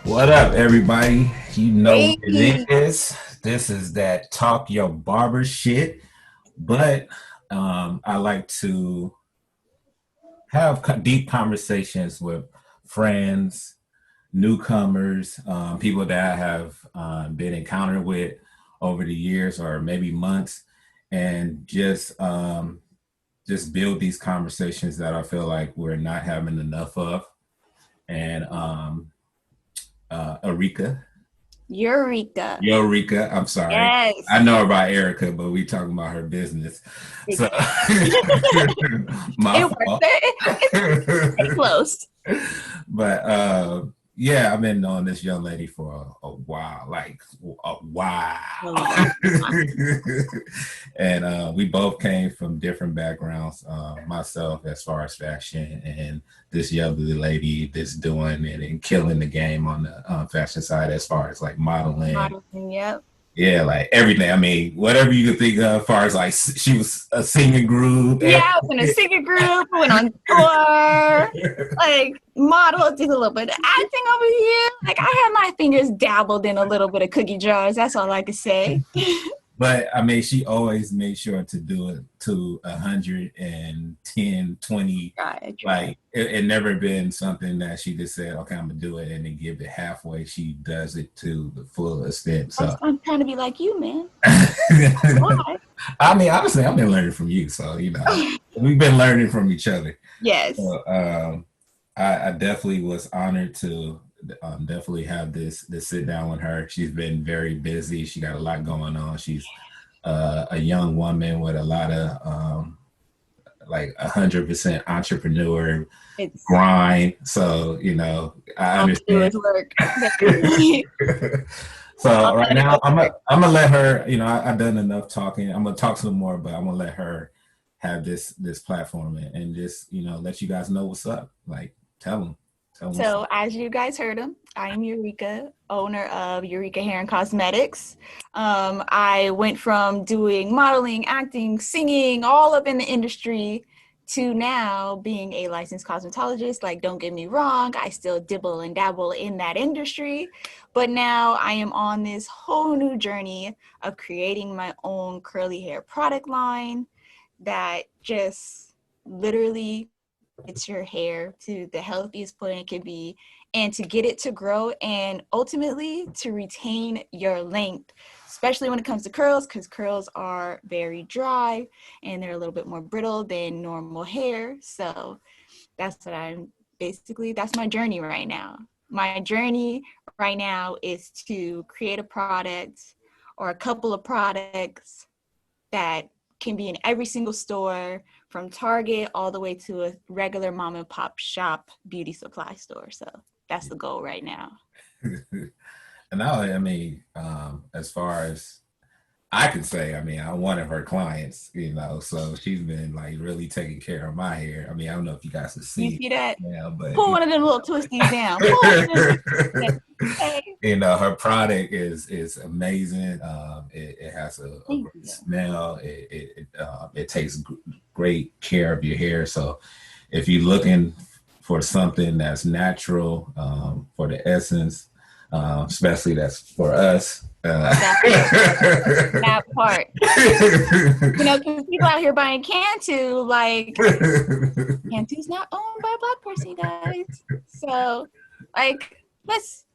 What up, everybody? You know what Hey, it is. This is that Talk Your Barber Shit, but I like to have deep conversations with friends, newcomers, people that I have been encountered with over the years or maybe months, and just build these conversations that I feel like we're not having enough of. And Eureka. Eureka. Eureka, I'm sorry. I Yes. know about Erica, but we talking about her business. So It my works. fault. It's pretty close. But yeah, I've been knowing this young lady for a while, like a while. A long time. And we both came from different backgrounds. Myself, as far as fashion, and this young lady that's doing it and killing the game on the fashion side, as far as like modeling. Modeling, yep. Yeah, like everything. I mean, whatever you could think of, as far as like she was a singing group. Yeah, I was in a singing group, went on tour, like modeled, did a little bit of acting over here. Like I had my fingers dabbled in a little bit of cookie jars. That's all I could say. But I mean, she always made sure to do it to 110, 20. Try. Like it never been something that she just said, okay, I'm gonna do it and then give it halfway. She does it to the full extent. So I'm trying to be like you, man. I mean, honestly, I've been learning from you. So, we've been learning from each other. Yes. So, I definitely was honored to definitely have this sit down with her. She's been very busy. She got a lot going on. She's a young woman with a lot of like 100% entrepreneur grind. So I understand. Work. So right now I'm gonna let her. I've done enough talking. I'm gonna talk some more, but I'm gonna let her have this platform and just let you guys know what's up. Like tell them. So as you guys heard him, I am Eureka, owner of Eureka Hair and Cosmetics. I went from doing modeling, acting, singing, all up in the industry to now being a licensed cosmetologist. Like, don't get me wrong, I still dibble and dabble in that industry, but now I am on this whole new journey of creating my own curly hair product line that just literally it's your hair to the healthiest point it can be, and to get it to grow and ultimately to retain your length, especially when it comes to curls, because curls are very dry and they're a little bit more brittle than normal hair. So that's my journey right now. My journey right now is to create a product or a couple of products that can be in every single store, from Target all the way to a regular mom and pop shop beauty supply store. So that's the goal right now. And I mean, as far as I can say, I mean, I'm one of her clients, so she's been like really taking care of my hair. I mean, I don't know if you guys can see. You see that? Yeah, but pull one of them little twisties down. Her product is amazing. It has a great smell. It takes great care of your hair. So if you're looking for something that's natural, for the essence, especially that's for us. That part. Because people out here buying Cantu, like Cantu's not owned by a Black person, guys. So, like, let's,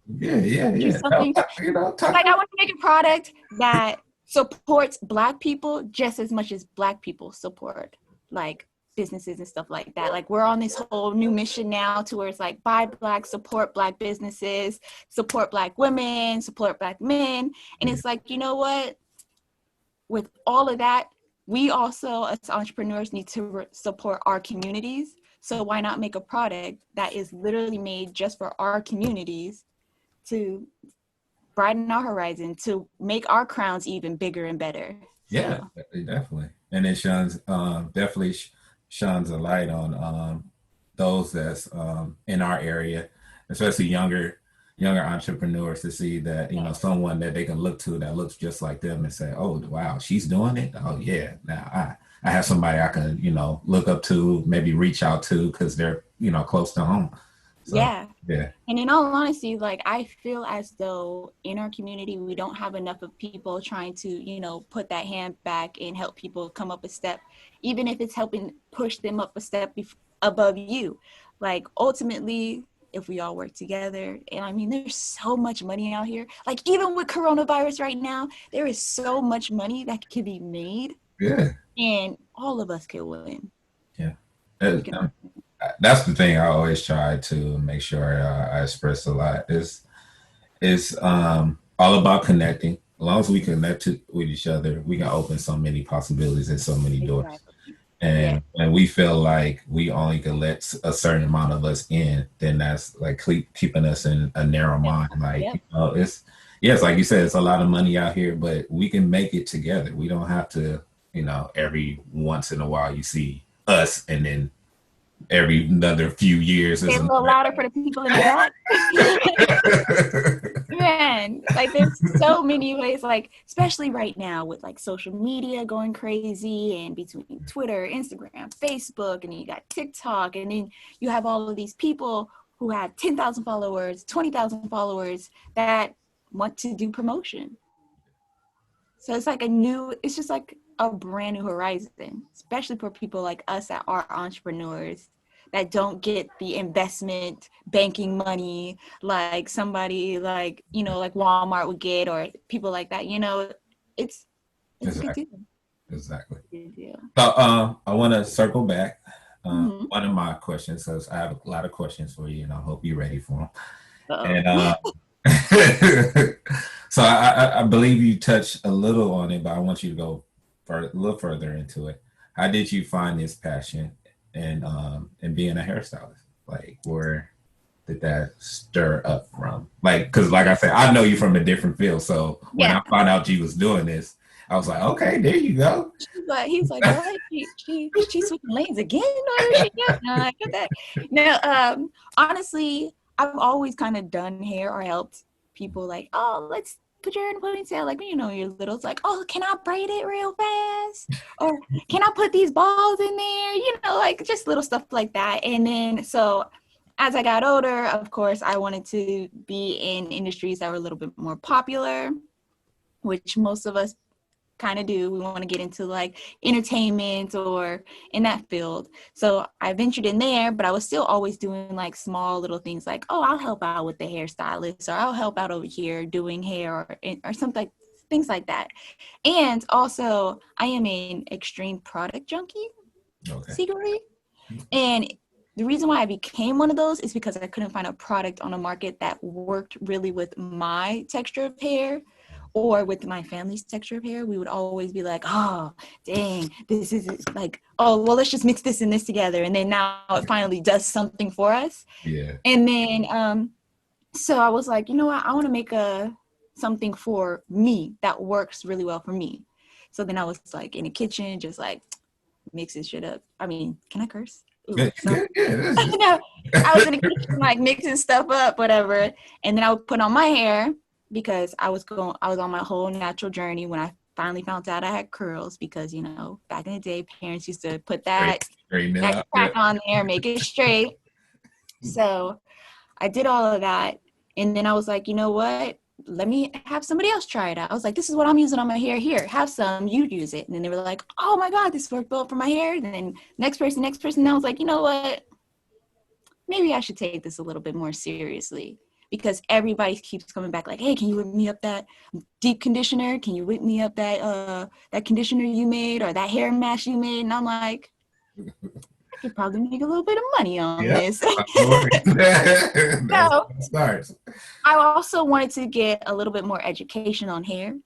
Yeah. Something, like, I want to make a product that supports Black people just as much as Black people support, like, businesses and stuff like that. Like, we're on this whole new mission now to where it's like, buy Black, support Black businesses, support Black women, support Black men. And it's like, you know what? With all of that, we also as entrepreneurs need to support our communities. So why not make a product that is literally made just for our communities to brighten our horizon, to make our crowns even bigger and better? Yeah, definitely. And it definitely shines a light on those that's in our area, especially younger entrepreneurs, to see that someone that they can look to that looks just like them and say, oh wow, she's doing it. Oh yeah, now I have somebody I can look up to, maybe reach out to, because they're close to home. So Yeah. yeah, And in all honesty, like I feel as though in our community, we don't have enough of people trying to, put that hand back and help people come up a step, even if it's helping push them up a step above you. Like ultimately, if we all work together, and I mean, there's so much money out here. Like even with coronavirus right now, there is so much money that can be made, yeah, and all of us can win. yeah. We That- can. that's the thing I always try to make sure I express a lot is all about connecting. As long as we connect with each other, we can open so many possibilities and so many doors. Exactly. Yeah. And when we feel like we only can let a certain amount of us in, then that's like keeping us in a narrow mind. Like, Yep. it's, yes, like you said, it's a lot of money out here, but we can make it together. We don't have to, every once in a while you see us, and then every another few years Say is it a little another. louder for the people in the back. Man, like there's so many ways, like especially right now with like social media going crazy and between Twitter, Instagram, Facebook, and then you got TikTok, and then you have all of these people who have 10,000 followers, 20,000 followers that want to do promotion. So it's like it's just like a brand new horizon, especially for people like us that are entrepreneurs that don't get the investment banking money like somebody like, like Walmart would get, or people like that, it's it's a good Exactly. deal. Exactly. Good deal. So I want to circle back. Mm-hmm. One of my questions, because I have a lot of questions for you, and I hope you're ready for them. Uh-oh. And so I believe you touched a little on it, but I want you to go a little further into it. How did you find this passion and being a hairstylist? Like, where did that stir up from? Like, because like I said, I know you from a different field. So when Yeah. I found out you was doing this, I was like, okay, there you go. He's like, what? She switching lanes again? Or she? Yeah, no, I get that. No, honestly, I've always kind of done hair or helped people like, oh, let's put your hair in a ponytail. Like, you're little. It's like, oh, can I braid it real fast? Or can I put these balls in there? Like just little stuff like that. And then so as I got older, of course, I wanted to be in industries that were a little bit more popular, which most of us kind of do. We want to get into like entertainment or in that field. So I ventured in there, but I was still always doing like small little things like, oh, I'll help out with the hairstylist, or I'll help out over here doing hair, or something like things like that. And also I am an extreme product junkie Okay. secretly. And the reason why I became one of those is because I couldn't find a product on the market that worked really with my texture of hair or with my family's texture of hair. We would always be like, oh, dang, this is like, oh, well, let's just mix this and this together. And then now it finally does something for us. Yeah. And then, so I was like, you know what? I want to make something for me that works really well for me. So then I was like in the kitchen, just like mixing shit up. I mean, can I curse? Ooh, Good. sorry. Good. Yeah. That's just, No, I was in the kitchen like mixing stuff up, whatever. And then I would put on my hair because I was on my whole natural journey when I finally found out I had curls, because, back in the day, parents used to put straight, that straighten it that out. Yeah. crack on there, make it straight. So I did all of that. And then I was like, you know what? Let me have somebody else try it out. I was like, this is what I'm using on my hair. Here, have some, you use it. And then they were like, oh my God, this worked well for my hair. And then next person. And I was like, you know what? Maybe I should take this a little bit more seriously, because everybody keeps coming back like, hey, can you whip me up that deep conditioner? Can you whip me up that conditioner you made, or that hair mask you made? And I'm like, I could probably make a little bit of money on Yeah. this. No worries. That's So how it starts. I also wanted to get a little bit more education on hair.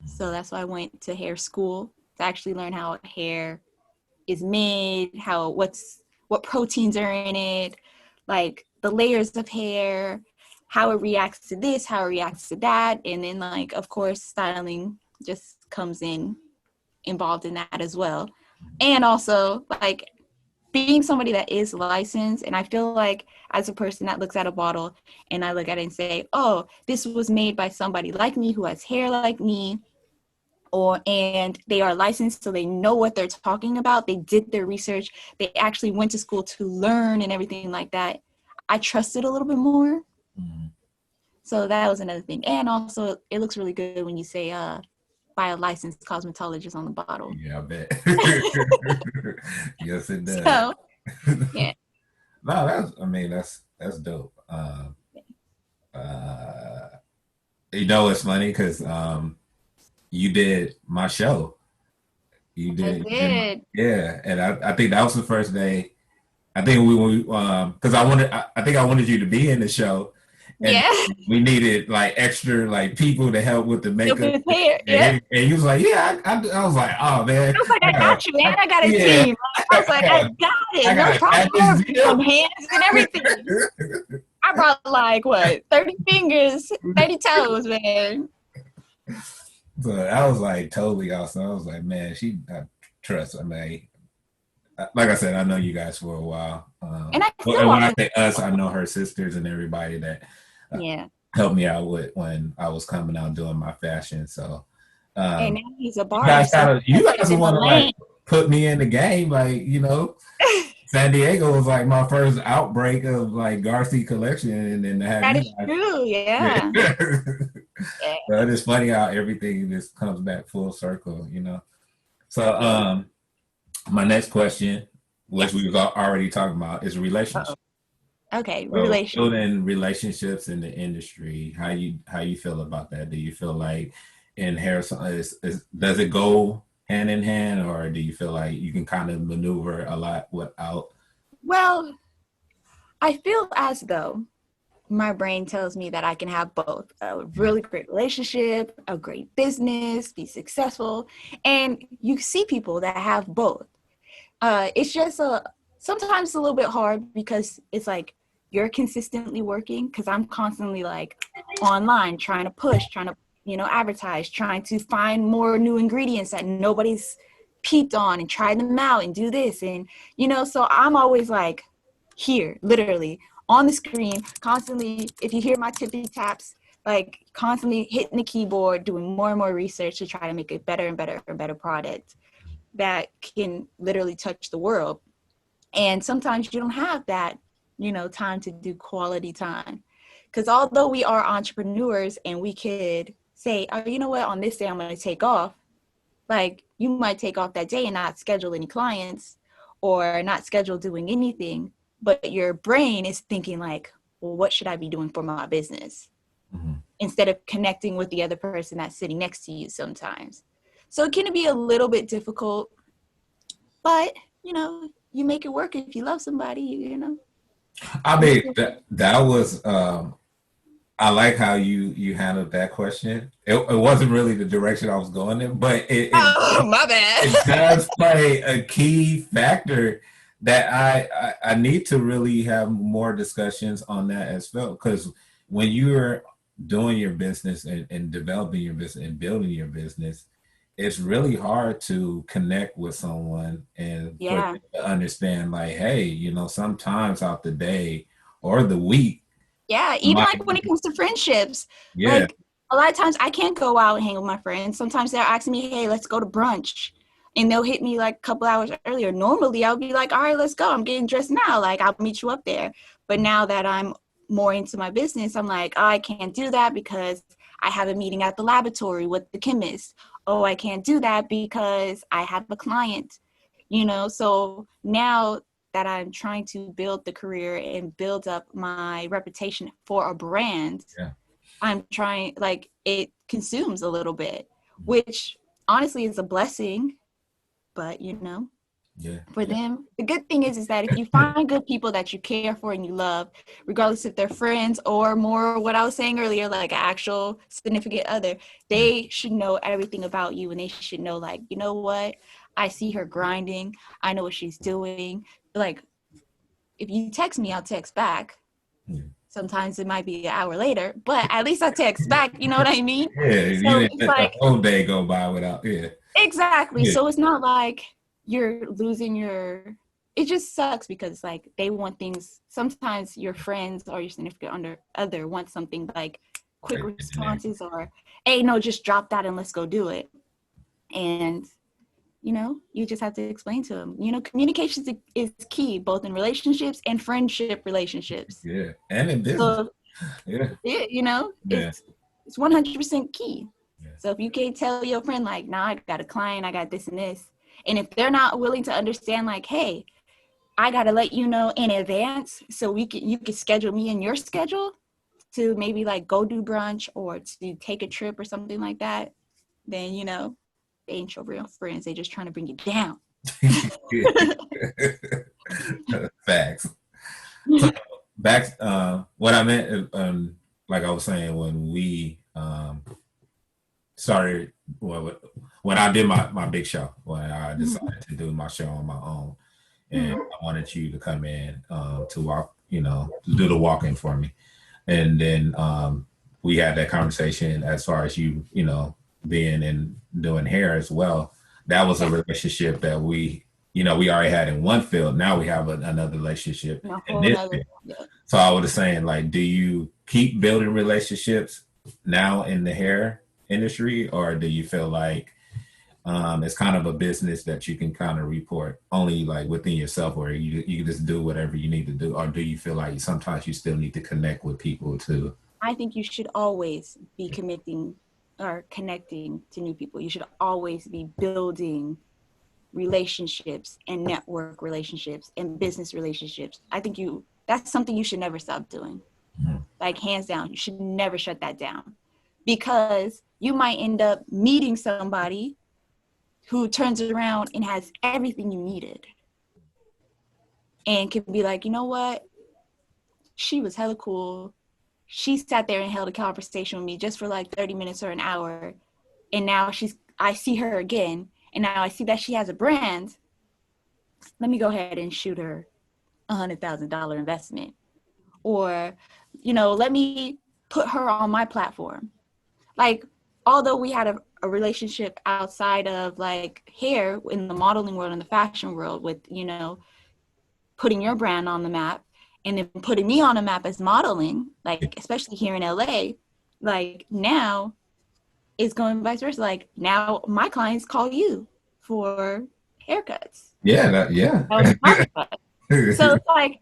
So that's why I went to hair school to actually learn how hair is made, what proteins are in it, like the layers of hair, how it reacts to this, how it reacts to that. And then like, of course, styling just comes involved in that as well. And also like being somebody that is licensed, and I feel like as a person that looks at a bottle and I look at it and say, oh, this was made by somebody like me who has hair like me, and they are licensed, so they know what they're talking about, they did their research, they actually went to school to learn and everything like that. I trust it a little bit more. Mhm. So that was another thing. And also it looks really good when you say by a licensed cosmetologist on the bottle. Yeah, I bet. Yes, it does. So yeah. No, that's dope. Uh, it's funny because you did my show. I You did did. yeah, and I think that was the first day. I think we because I think I wanted you to be in the show, and Yeah. we needed like extra like people to help with the Help makeup. with hair. Yep. And he was like, yeah, I was like, oh man, I was like, I got you, man. I got a yeah, team. I was like, I got I it. No gotta problem. catch this Some deal. hands and everything. I brought like what, 30 fingers, 30 toes, man. But I was like totally awesome. I was like, man, I trust. I mean, like I said, I know you guys for a while. And I still And when walk I in. say us, I know her sisters and everybody that uh, Yeah. helped me out with when I was coming out doing my fashion. So And um, now he's a barber, so you guys he's in the want to like lane. put me in the game, like San Diego was like my first outbreak of like Garcia collection, and then to have That you is guys. true. Yeah. Yeah. Yeah. But it's funny how everything just comes back full circle. So Yeah. my next question, which Yes. we was already talking about, is Uh-oh. relationships. Okay. So Relation. building relationships in the industry, how you feel about that? Do you feel like in hair does it go hand in hand, or do you feel like you can kind of maneuver a lot without? Well, I feel as though my brain tells me that I can have both a really great relationship, a great business, be successful. And you see people that have both. It's just sometimes a little bit hard because it's like you're consistently working because I'm constantly like online trying to push, trying to, advertise, trying to find more new ingredients that nobody's peeped on and try them out and do this. And, so I'm always like here, literally on the screen, constantly, if you hear my tippy taps, like constantly hitting the keyboard, doing more and more research to try to make a better and better and better product that can literally touch the world. And sometimes you don't have that, time to do quality time. Because although we are entrepreneurs and we could say, oh, you know what, on this day I'm going to take off, like you might take off that day and not schedule any clients or not schedule doing anything, but your brain is thinking like, well, what should I be doing for my business? Mhm. Instead of connecting with the other person that's sitting next to you sometimes. So it can be a little bit difficult, but you make it work if you love somebody, I you mean, make it. that was I like how you handled that question. It wasn't really the direction I was going in, but Oh, my it bad. does play a key factor that I need to really have more discussions on that as well. Because when you're doing your business and developing your business and building your business, it's really hard to connect with someone and for Yeah. them to understand like, hey, sometimes out the day or the week Yeah, even might like when it comes to friendships, yeah, like a lot of times I can't go out and hang with my friends. Sometimes they're asking me, hey, let's go to brunch. And they'll hit me like a couple hours earlier. Normally I'll be like, all right, let's go. I'm getting dressed now. Like I'll meet you up there. But now that I'm more into my business, I'm like, oh, I can't do that because I have a meeting at the laboratory with the chemist. Oh, I can't do that because I have a client, So now that I'm trying to build the career and build up my reputation for a brand, yeah, I'm trying, like, it consumes a little bit, which honestly is a blessing. But, yeah, for yeah. them, the good thing is that if you find good people that you care for and you love, regardless if they're friends or more what I was saying earlier, like an actual significant other, Yeah. they should know everything about you and they should know, like, you know what? I see her grinding. I know what she's doing. Like, if you text me, I'll text back. Yeah. Sometimes it might be an hour later, but at least I text back. You know what I mean? Yeah, you So didn't it's let the like, whole day go by without. Yeah, exactly. yeah, So it's not like you're losing it just sucks because like they want things. Sometimes your friends or your significant other want something like quick right. And then responses or, hey, no, just drop that and let's go do it. And you just have to explain to them. Communication is key, both in relationships and friendship relationships. Yeah, and in business. So, Yeah, yeah, it's 100% key. yeah. So if you can't tell your friend, like, nah, I got a client, I got this and this. And if they're not willing to understand, like, hey, I got to let you know in advance so you can schedule me in your schedule to maybe like go do brunch or to take a trip or something like that, then, they ain't your real friends. They just trying to bring you down. Facts. So back, what I meant, like I was saying, when we started, well, when I did my big show, when I decided to do my show on my own, and I wanted you to come in to walk, to do the walking for me, and then we had that conversation as far as being and doing hair as well. That was a relationship that we already had in one field. Now we have another relationship in this field. So I was saying, like, do you keep building relationships now in the hair industry, or do you feel like it's kind of a business that you can kind of report only like within yourself, or you can just do whatever you need to do? Or do you feel like sometimes you still need to connect with people too? I think you should always be connecting to new people. You should always be building relationships and network relationships and business relationships. I think that's something you should never stop doing. Like, hands down, you should never shut that down, because you might end up meeting somebody who turns around and has everything you needed and can be like, you know what? She was hella cool. She sat there and held a conversation with me just for like 30 minutes or an hour. And now I see her again. And now I see that she has a brand. Let me go ahead and shoot her $100,000 investment. Or, let me put her on my platform. Like, although we had a relationship outside of like hair in the modeling world and the fashion world with, putting your brand on the map and then putting me on a map as modeling, like, especially here in LA, like now it's going vice versa. Like, now my clients call you for haircuts. Yeah, yeah. So it's like,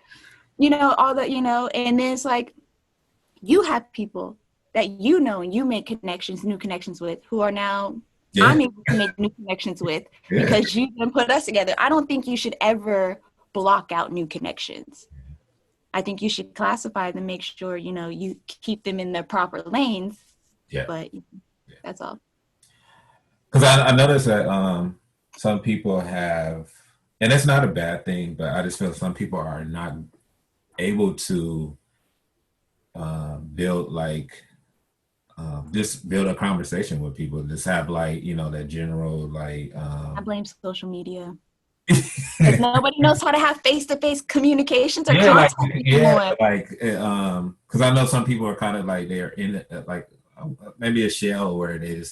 all that, and then it's like, you have people that and you make new connections with, who are now I'm able to make new connections with because you can put us together. I don't think you should ever block out new connections. I think you should classify them, make sure, you keep them in their proper lanes. Yeah. But that's all. Because I noticed that some people have, and it's not a bad thing, but I just feel some people are not able to build like just build a conversation with people. Just have like that general like. I blame social media. Because nobody knows how to have face-to-face communications or contact anymore. Because I know some people are kind of like they're in like maybe a shell where they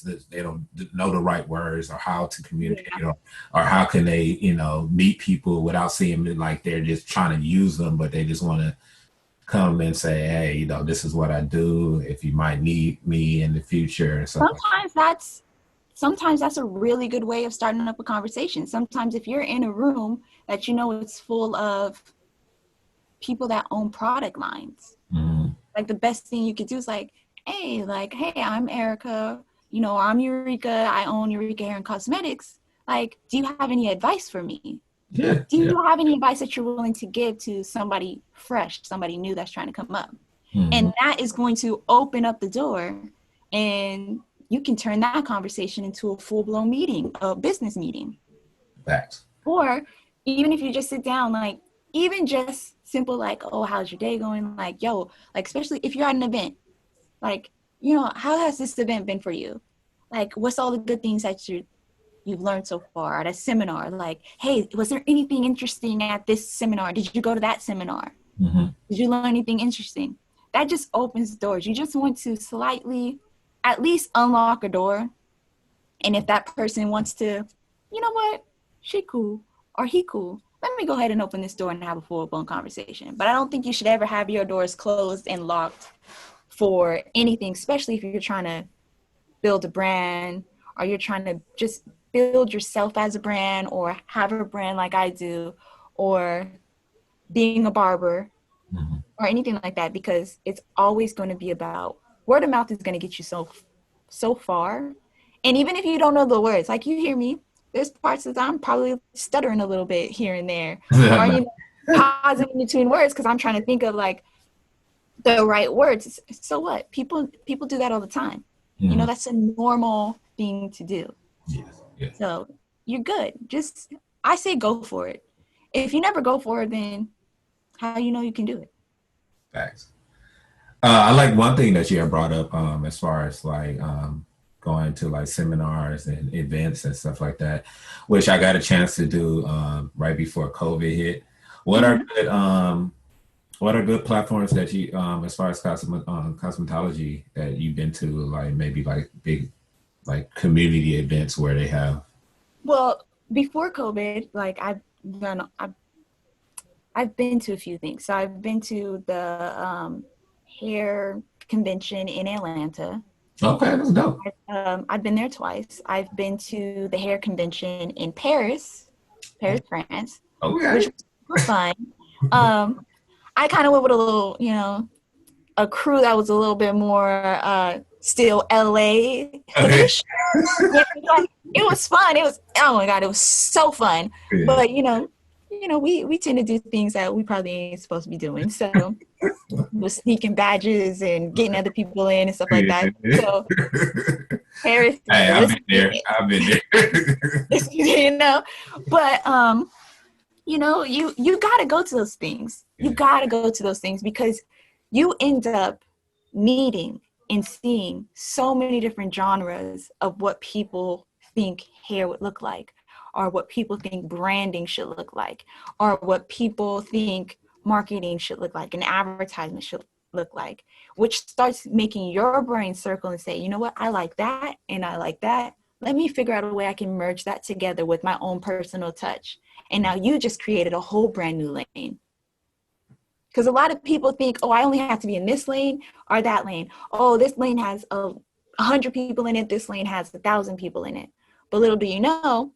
don't know the right words or how to communicate, or how can they meet people without seeing it like they're just trying to use them, but they just want to come and say, hey, this is what I do, if you might need me in the future. Sometimes that's a really good way of starting up a conversation. Sometimes if you're in a room that it's full of people that own product lines, like the best thing you could do is like, hey, I'm Erica, I'm Eureka, I own Eureka Hair and Cosmetics. Like, do you have any advice for me? Do you have any advice that you're willing to give to somebody fresh, somebody new that's trying to come up? And that is going to open up the door, and you can turn that conversation into a full-blown meeting, a business meeting. Facts. Or even if you just sit down, like, even just simple, like, oh, how's your day going? Like, yo, like, especially if you're at an event, like, how has this event been for you? Like, what's all the good things that you've learned so far at a seminar? Like, hey, was there anything interesting at this seminar? Did you go to that seminar? Did you learn anything interesting? That just opens doors. You just want to slightly at least unlock a door. And if that person wants to, you know what, she cool or he cool, let me go ahead and open this door and have a full-blown conversation. But I don't think you should ever have your doors closed and locked for anything, especially if you're trying to build a brand or you're trying to just build yourself as a brand or have a brand like I do, or being a barber Mm-hmm. or anything like that, because it's always going to be about word of mouth is going to get you so far. And even if you don't know the words, like you hear me, there's parts that I'm probably stuttering a little bit here and there, or No. you know, pausing in between words because I'm trying to think of like the right words. So what? People do that all the time. You know, Mhm. that's a normal thing to do. Yes, yes, So you're good. Just I say go for it. If you never go for it, then how you know you can do it? facts. I like one thing that you have brought up as far as like going to like seminars and events and stuff like that, which I got a chance to do right before COVID hit. What are Mm-hmm. good what are good platforms that you as far as cosmetology that you've been to, like maybe like big like community events where they have. Well, before COVID, like done, I've been to a few things. So I've been to the hair convention in Atlanta. Okay, that's dope. I've been there twice. I've been to the hair convention in Paris, France, which Okay. was super fun. Um, I kind of went with a little, a crew that was a little bit more still Okay. LA-ish. Like, it was fun. It was, oh my God, it was so fun. Yeah. But we tend to do things that we probably ain't supposed to be doing. So with sneaking badges and getting other people in and stuff like that. Yeah. So Paris is Hey, the I've list. been there. I've been there. you know, but you gotta go to those things. You Yeah. gotta go to those things because you end up meeting and seeing so many different genres of what people think hair would look like, or what people think branding should look like, or what people think marketing should look like, and advertisement should look like, which starts making your brain circle and say, you know what, I like that and I like that. Let me figure out a way I can merge that together with my own personal touch. And now you just created a whole brand new lane. Because a lot of people think, oh, I only have to be in this lane or that lane. Oh, this lane has 100 people in it. This lane has 1,000 people in it. But little do you know,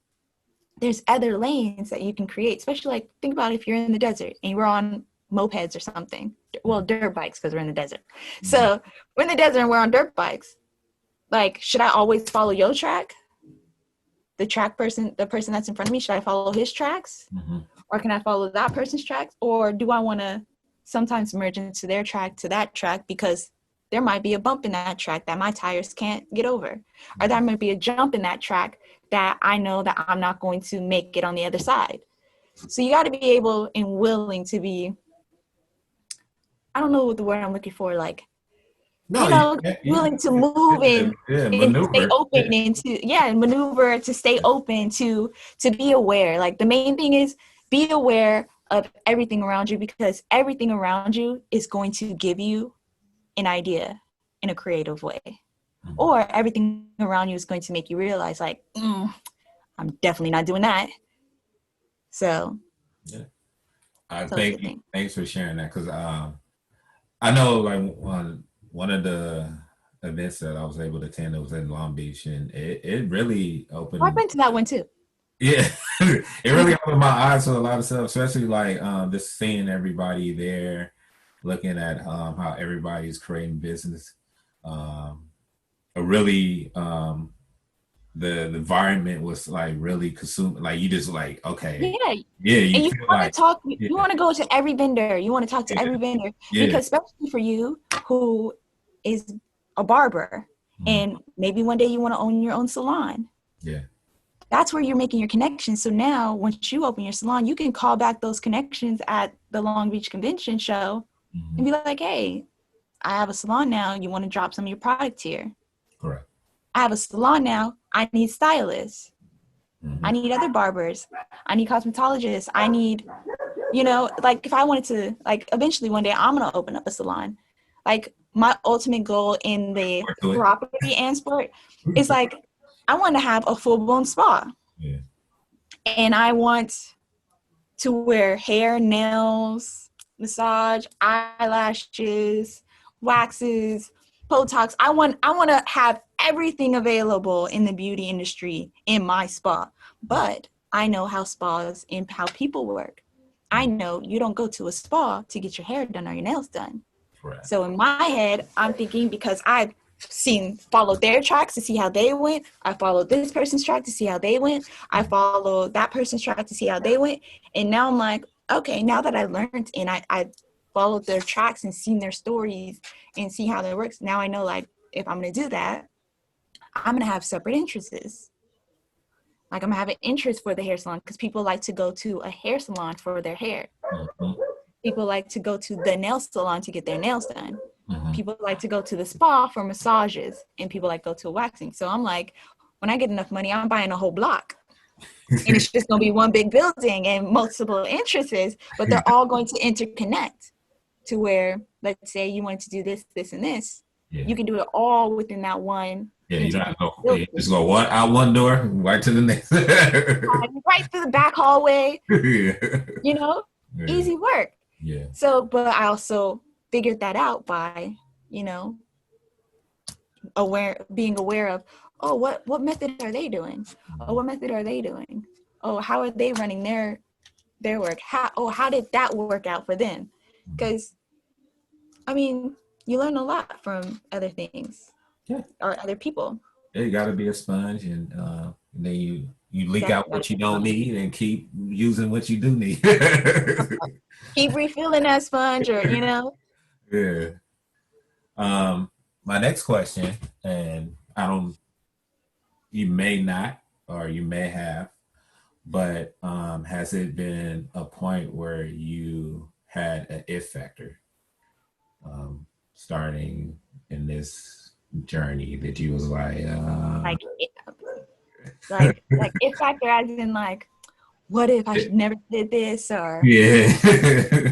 there's other lanes that you can create, especially like think about if you're in the desert and you're on mopeds or something. Well, dirt bikes because we're in the desert. So we're in the desert and we're on dirt bikes. Like, should I always follow your track? The person that's in front of me, should I follow his tracks? Mm-hmm. Or can I follow that person's tracks? Or do I want to sometimes merge into their track to that track because there might be a bump in that track that my tires can't get over? Or there might be a jump in that track that I know that I'm not going to make it on the other side. So you got to be able and willing to be, I don't know what the word I'm looking for, like, No, you, willing to move yeah, and stay maneuver. open Yeah. and and maneuver to stay open to be aware. Like the main thing is be aware of everything around you because everything around you is going to give you an idea in a creative way. Mhm. Or everything around you is going to make you realize like, I'm definitely not doing that. So Yeah. I those are the thank you. things. Thanks for sharing that because I know like one of the events that I was able to attend that was in Long Beach, and it really Oh, I've opened. been to that one too. Yeah, it really opened my eyes to a lot of stuff, especially like just seeing everybody there, looking at how everybody's creating business. A really the environment was like really consuming. Like you just like okay, Yeah, yeah, and you you feel want to like talk, yeah, you want to go to every vendor, you want to talk to yeah, every vendor yeah, because especially for you who is a barber mm, and maybe one day you want to own your own salon. yeah, That's where you're making your connections. So now once you open your salon, you can call back those connections at the Long Beach Convention show and hmm, be like, hey, I have a salon now. You want to drop some of your product here? correct. I have a salon now. I need stylists. I Hmm. need other barbers. I need cosmetologists. I need like if I wanted to, like eventually one day I'm going to open up a salon. Like my ultimate goal in the To it. property and sport is like, I want to have a full blown spa Yeah. and I want to wear hair, nails, massage, eyelashes, waxes, Botox. I want to have everything available in the beauty industry in my spa, but I know how spas and how people work. I know you don't go to a spa to get your hair done or your nails done. Right. So in my head, I'm thinking, because I've followed their tracks to see how they went. I followed this person's track to see how they went. I followed that person's track to see how they went. And now I'm like, okay, now that I learned and I followed their tracks and seen their stories and see how that works, now I know, like, if I'm going to do that, I'm going to have separate interests. Like, I'm going to have an interest for the hair salon, because people like to go to a hair salon for their hair. Mm-hmm. People like to go to the nail salon to get their nails done. Mm-hmm. People like to go to the spa for massages, and people like to go to waxing. So I'm like, when I get enough money, I'm buying a whole block. And it's just going to be one big building and multiple entrances, but they're all going to interconnect to where, let's say you wanted to do this, this, and this. Yeah. You can do it all within that one. Yeah, you don't have to go. Just go out one door, right to the next. Right through the back hallway. Yeah. You know, easy work. Yeah. So, but I also figured that out by, you know, being aware of, oh, what method are they doing? Oh, what method are they doing? Oh, how are they running their work? How did that work out for them? Because, I mean, you learn a lot from other things. Yeah. Or other people. Yeah, you got to be a sponge, and then you leak out what you don't need and keep using what you do need. Keep refilling that sponge, or, you know. Yeah. My next question, and you may not, or you may have, but has it been a point where you had an if factor starting in this journey that you was like if factor, as in, like, what if I never did this? Or yeah.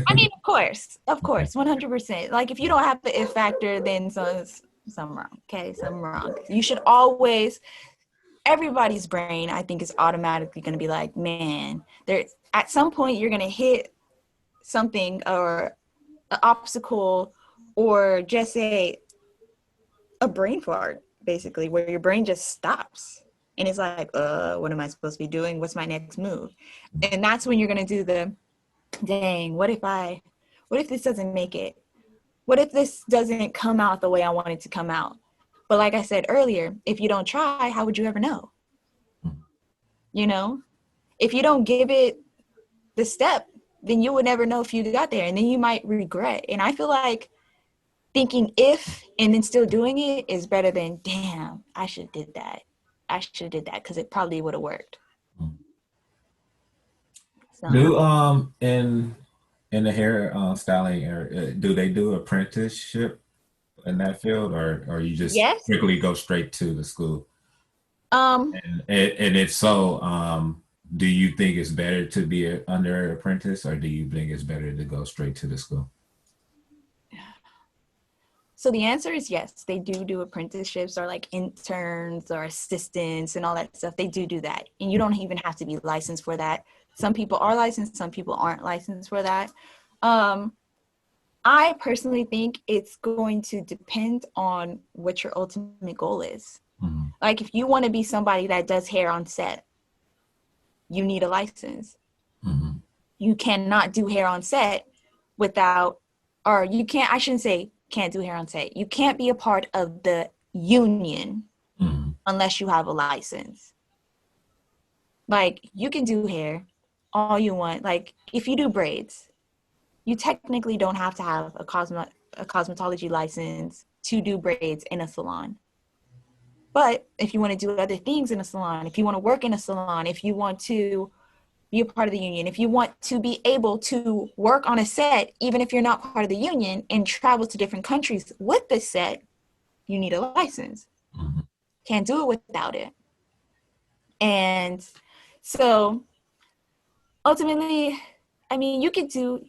I mean, of course, 100%. Like, if you don't have the if factor, then something wrong. Okay, something wrong. You should always, everybody's brain, I think, is automatically going to be like, man, at some point you're going to hit something, or an obstacle, or just a brain fart, basically, where your brain just stops. And it's like, what am I supposed to be doing? What's my next move? And that's when you're going to do the, dang, what if this doesn't make it? What if this doesn't come out the way I want it to come out? But like I said earlier, if you don't try, how would you ever know? You know, if you don't give it the step, then you would never know if you got there, and then you might regret. And I feel like thinking if and then still doing it is better than, damn, I should have did that. Because it probably would have worked. So. Do in the hair styling area, do they do apprenticeship in that field, or you just strictly go straight to the school? And if so, do you think it's better to be under apprentice, or do you think it's better to go straight to the school? So the answer is yes. They do apprenticeships, or like interns or assistants and all that stuff. They do that. And you don't even have to be licensed for that. Some people are licensed, some people aren't licensed for that. I personally think it's going to depend on what your ultimate goal is. Mm-hmm. Like, if you want to be somebody that does hair on set, you need a license. Mm-hmm. You cannot do hair on set without, or you can't, I shouldn't say can't do hair on set. You can't be a part of the union unless you have a license. Like, you can do hair all you want. Like, if you do braids, you technically don't have to have a cosmetology license to do braids in a salon. But if you want to do other things in a salon, if you want to work in a salon, if you want to be a part of the union, if you want to be able to work on a set, even if you're not part of the union, and travel to different countries with the set, you need a license. Mm-hmm. Can't do it without it. And so ultimately, I mean, you can do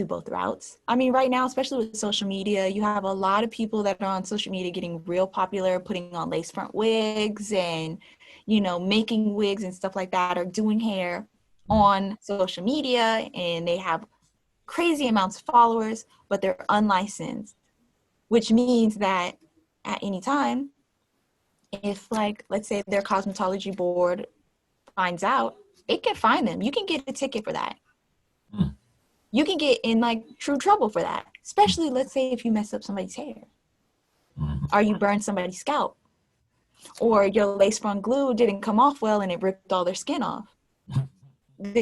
both routes. I mean, right now, especially with social media, you have a lot of people that are on social media getting real popular, putting on lace front wigs and, you know, making wigs and stuff like that, or doing hair on social media, and they have crazy amounts of followers, but they're unlicensed, which means that at any time if like, let's say their cosmetology board finds out, it can fine them. You can get a ticket for that. Mm. You can get in like true trouble for that. Especially, let's say if you mess up somebody's hair, or you burn somebody's scalp, or your lace front glue didn't come off well and it ripped all their skin off.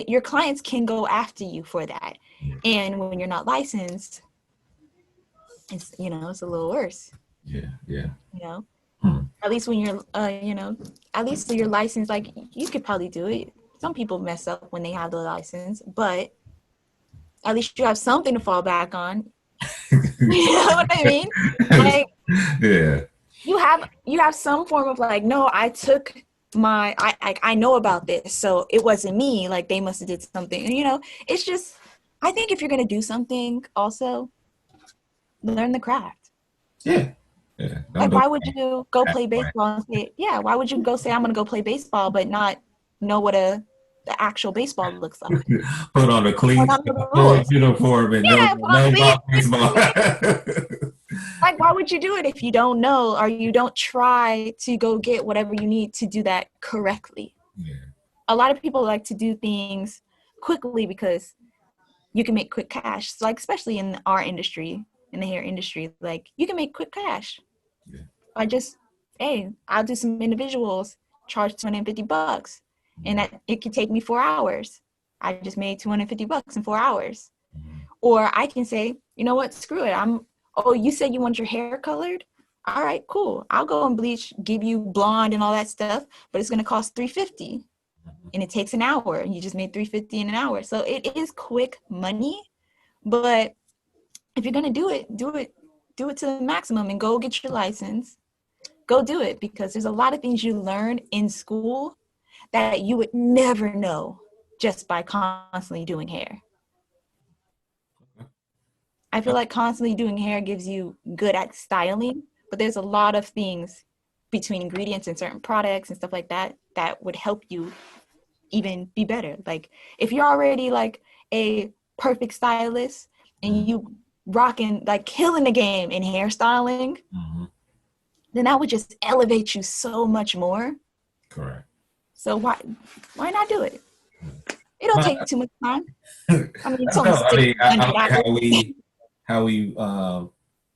Your clients can go after you for that. And when you're not licensed, it's, you know, it's a little worse. Yeah, yeah. You know, Hmm. at least when you're, you know, at least you're licensed, like you could probably do it. Some people mess up when they have the license, but at least you have something to fall back on. You know what I mean? Like, Yeah. you have some form of like, no, I took my, I know about this, so it wasn't me. Like they must have did something. And you know, it's just, I think if you're gonna do something, also learn the craft. Yeah. Yeah. Don't Like, do why would it you go that play way. baseball and say, yeah? Why would you go say I'm gonna go play baseball, but not know what the actual baseball looks like, Put on the or cleats, not know the the full rules? uniform, and Yeah, put on know cleats. about baseball. Like, why would you do it if you don't know, or you don't try to go get whatever you need to do that correctly? Yeah. A lot of people like to do things quickly because you can make quick cash. So like, especially in our industry, in the hair industry, like you can make quick cash. Yeah. I just, hey, I'll do some individuals, charge $250, and that it could take me 4 hours. I just made $250 in 4 hours. Or I can say, you know what, screw it. Oh, you said you want your hair colored? All right, cool. I'll go and bleach, give you blonde and all that stuff, but it's gonna cost $350. And it takes an hour, and you just made $350 in an hour. So it is quick money, but if you're gonna do it to the maximum and go get your license. Go do it, because there's a lot of things you learn in school that you would never know just by constantly doing hair. I feel like constantly doing hair gives you good at styling, but there's a lot of things between ingredients and certain products and stuff like that that would help you even be better. Like if you're already like a perfect stylist and you rocking like killing the game in hairstyling, Mm-hmm. then that would just elevate you so much more. Correct. So why not do it? It don't take too much time. I mean, it's That's only dope. I mean, I 1,600 like hours. how we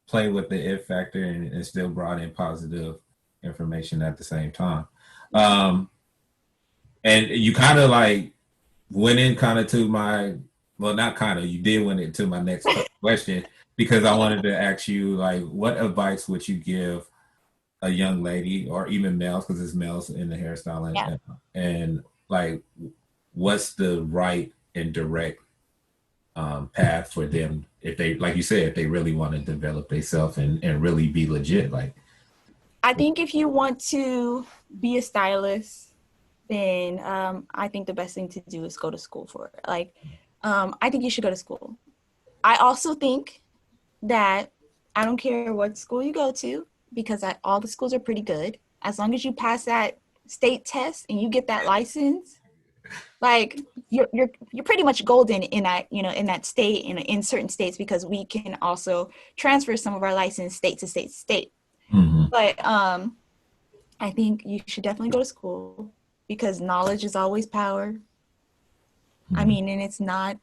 play with the it factor and still brought in positive information at the same time. Um, and you kind of like went in kind of to my, well, not kind of, you did went into my next question, because I wanted to ask you like, what advice would you give a young lady, or even males, because it's males in the hairstyling, Yeah. and like, what's the right and direct path for them if they, like you said, if they really want to develop themselves and really be legit? Like, I think if you want to be a stylist, then I think the best thing to do is go to school for it. Like, I think you should go to school. I also think that I don't care what school you go to, because all the schools are pretty good. As long as you pass that state test and you get that license, like you're pretty much golden in that, you know, in that state, in certain states, because we can also transfer some of our license state to state to state. mm-hmm. But I think you should definitely go to school, because knowledge is always power. I mean, and it's not,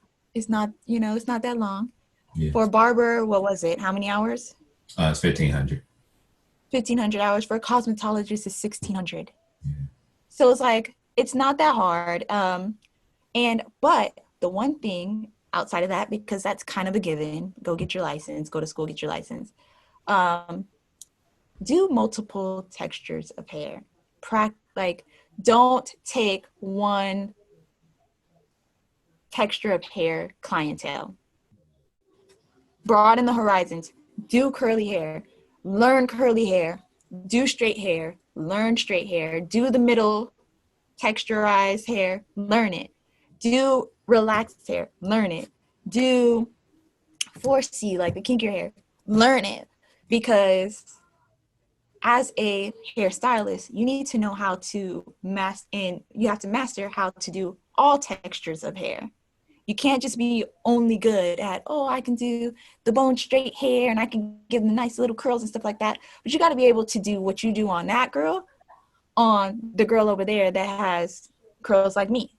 you know, it's not that long. Yeah, For a barber, what was it? How many hours? it's 1,500. 1,500 hours. For a cosmetologist is 1,600. So it's like, it's not that hard. But the one thing outside of that, because that's kind of a given, go get your license, go to school, get your license. Do multiple textures of hair. Like, don't take one texture of hair clientele. Broaden the horizons. Do curly hair. Learn curly hair. Do straight hair. Learn straight hair. Do the middle texturized hair. Learn it. Do relaxed hair. Learn it. Do 4C, like the kinkier hair. Learn it. Because as a hairstylist, you need to know how to you have to master how to do all textures of hair. You can't just be only good at, oh, I can do the bone straight hair and I can give them nice little curls and stuff like that. But you got to be able to do what you do on that girl, on the girl over there that has curls like me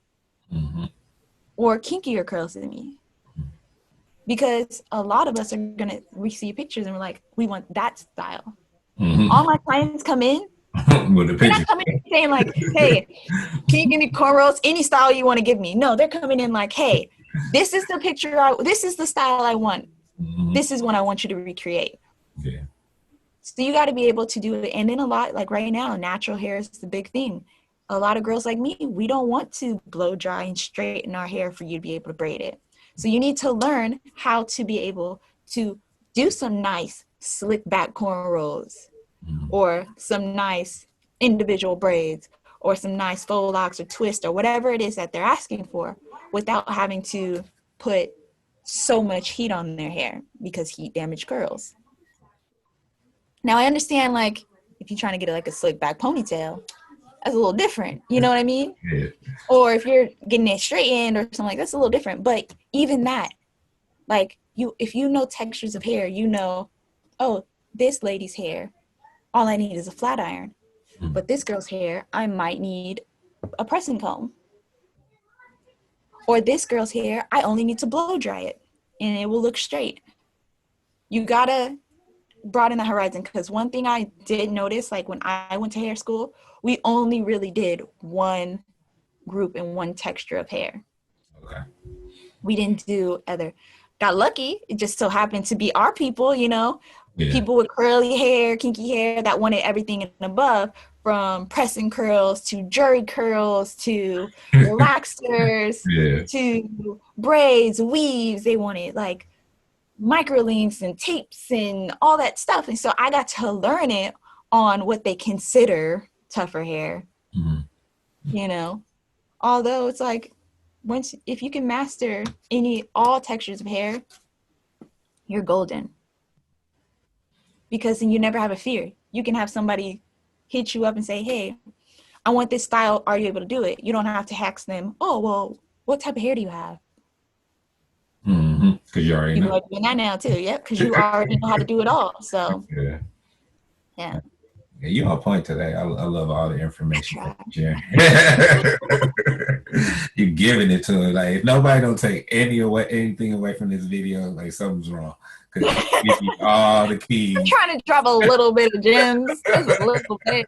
or kinkier curls than me. Because a lot of us are gonna, we see pictures and we're like, we want that style. All my clients come in, with the they're picture. not coming in saying like, hey, can you give me cornrows? Any style you want to give me. No, they're coming in like, hey, this is the picture, this is the style I want. This is what I want you to recreate. Yeah. So you got to be able to do it. And then a lot, like right now, natural hair is the big thing. A lot of girls like me, we don't want to blow dry and straighten our hair for you to be able to braid it. So you need to learn how to be able to do some nice slick back cornrows or some nice individual braids or some nice faux locks or twist or whatever it is that they're asking for without having to put so much heat on their hair because heat damage curls. Now I understand, like, if you're trying to get like a slick back ponytail, that's a little different. You know what I mean? Yeah. Or if you're getting it straightened or something like that's a little different. But even that, like if you know textures of hair, you know, oh, this lady's hair, all I need is a flat iron. But this girl's hair, I might need a pressing comb. Or this girl's hair, I only need to blow dry it and it will look straight. You gotta broaden the horizon, because one thing I did notice, like when I went to hair school, we only really did one group and one texture of hair. Okay. We didn't do other. Got lucky. It just so happened to be our people, you know, people with curly hair, kinky hair that wanted everything and above, from pressing curls to jury curls to relaxers to braids, weaves. They wanted like microlinks and tapes and all that stuff. And so I got to learn it on what they consider tougher hair, you know, although it's like, if you can master all textures of hair, you're golden, because then you never have a fear. You can have somebody hit you up and say, hey, I want this style. Are you able to do it? You don't have to ask them, oh, well, what type of hair do you have? Because you already know. People are doing that now too. Yep. Because you already know how to do it all. So yeah. You on point today. I love all the information you're You're giving it to her. Like, if nobody don't take anything away from this video, like, something's wrong. Because she gives you all the keys. I'm trying to drop a little bit of gems. Just a little bit.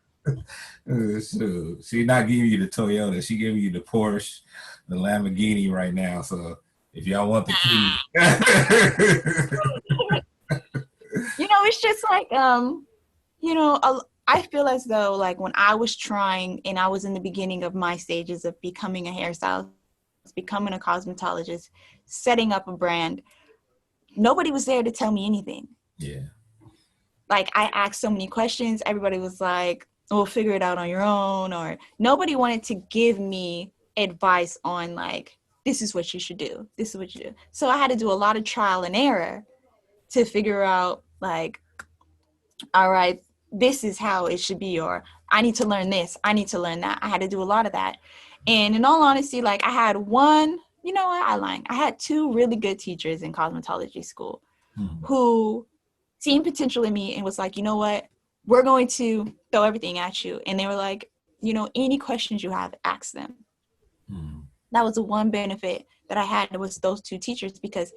So she's not giving you the Toyota. She giving you the Porsche, the Lamborghini right now. So if y'all want the key. You know, it's just like, you know, I feel as though, like, when I was trying and I was in the beginning of my stages of becoming a hairstylist, becoming a cosmetologist, setting up a brand, nobody was there to tell me anything. Yeah. Like, I asked so many questions. Everybody was like, oh, figure it out on your own. Or nobody wanted to give me advice on, like, this is what you should do. This is what you do. So I had to do a lot of trial and error to figure out, like, all right, this is how it should be, or I need to learn this, I need to learn that. I had to do a lot of that. And in all honesty, like, I had one, you know what, I lied. I had two really good teachers in cosmetology school who seen potential in me and was like, you know what, we're going to throw everything at you. And they were like, you know, any questions you have, ask them. That was the one benefit that I had was those two teachers, because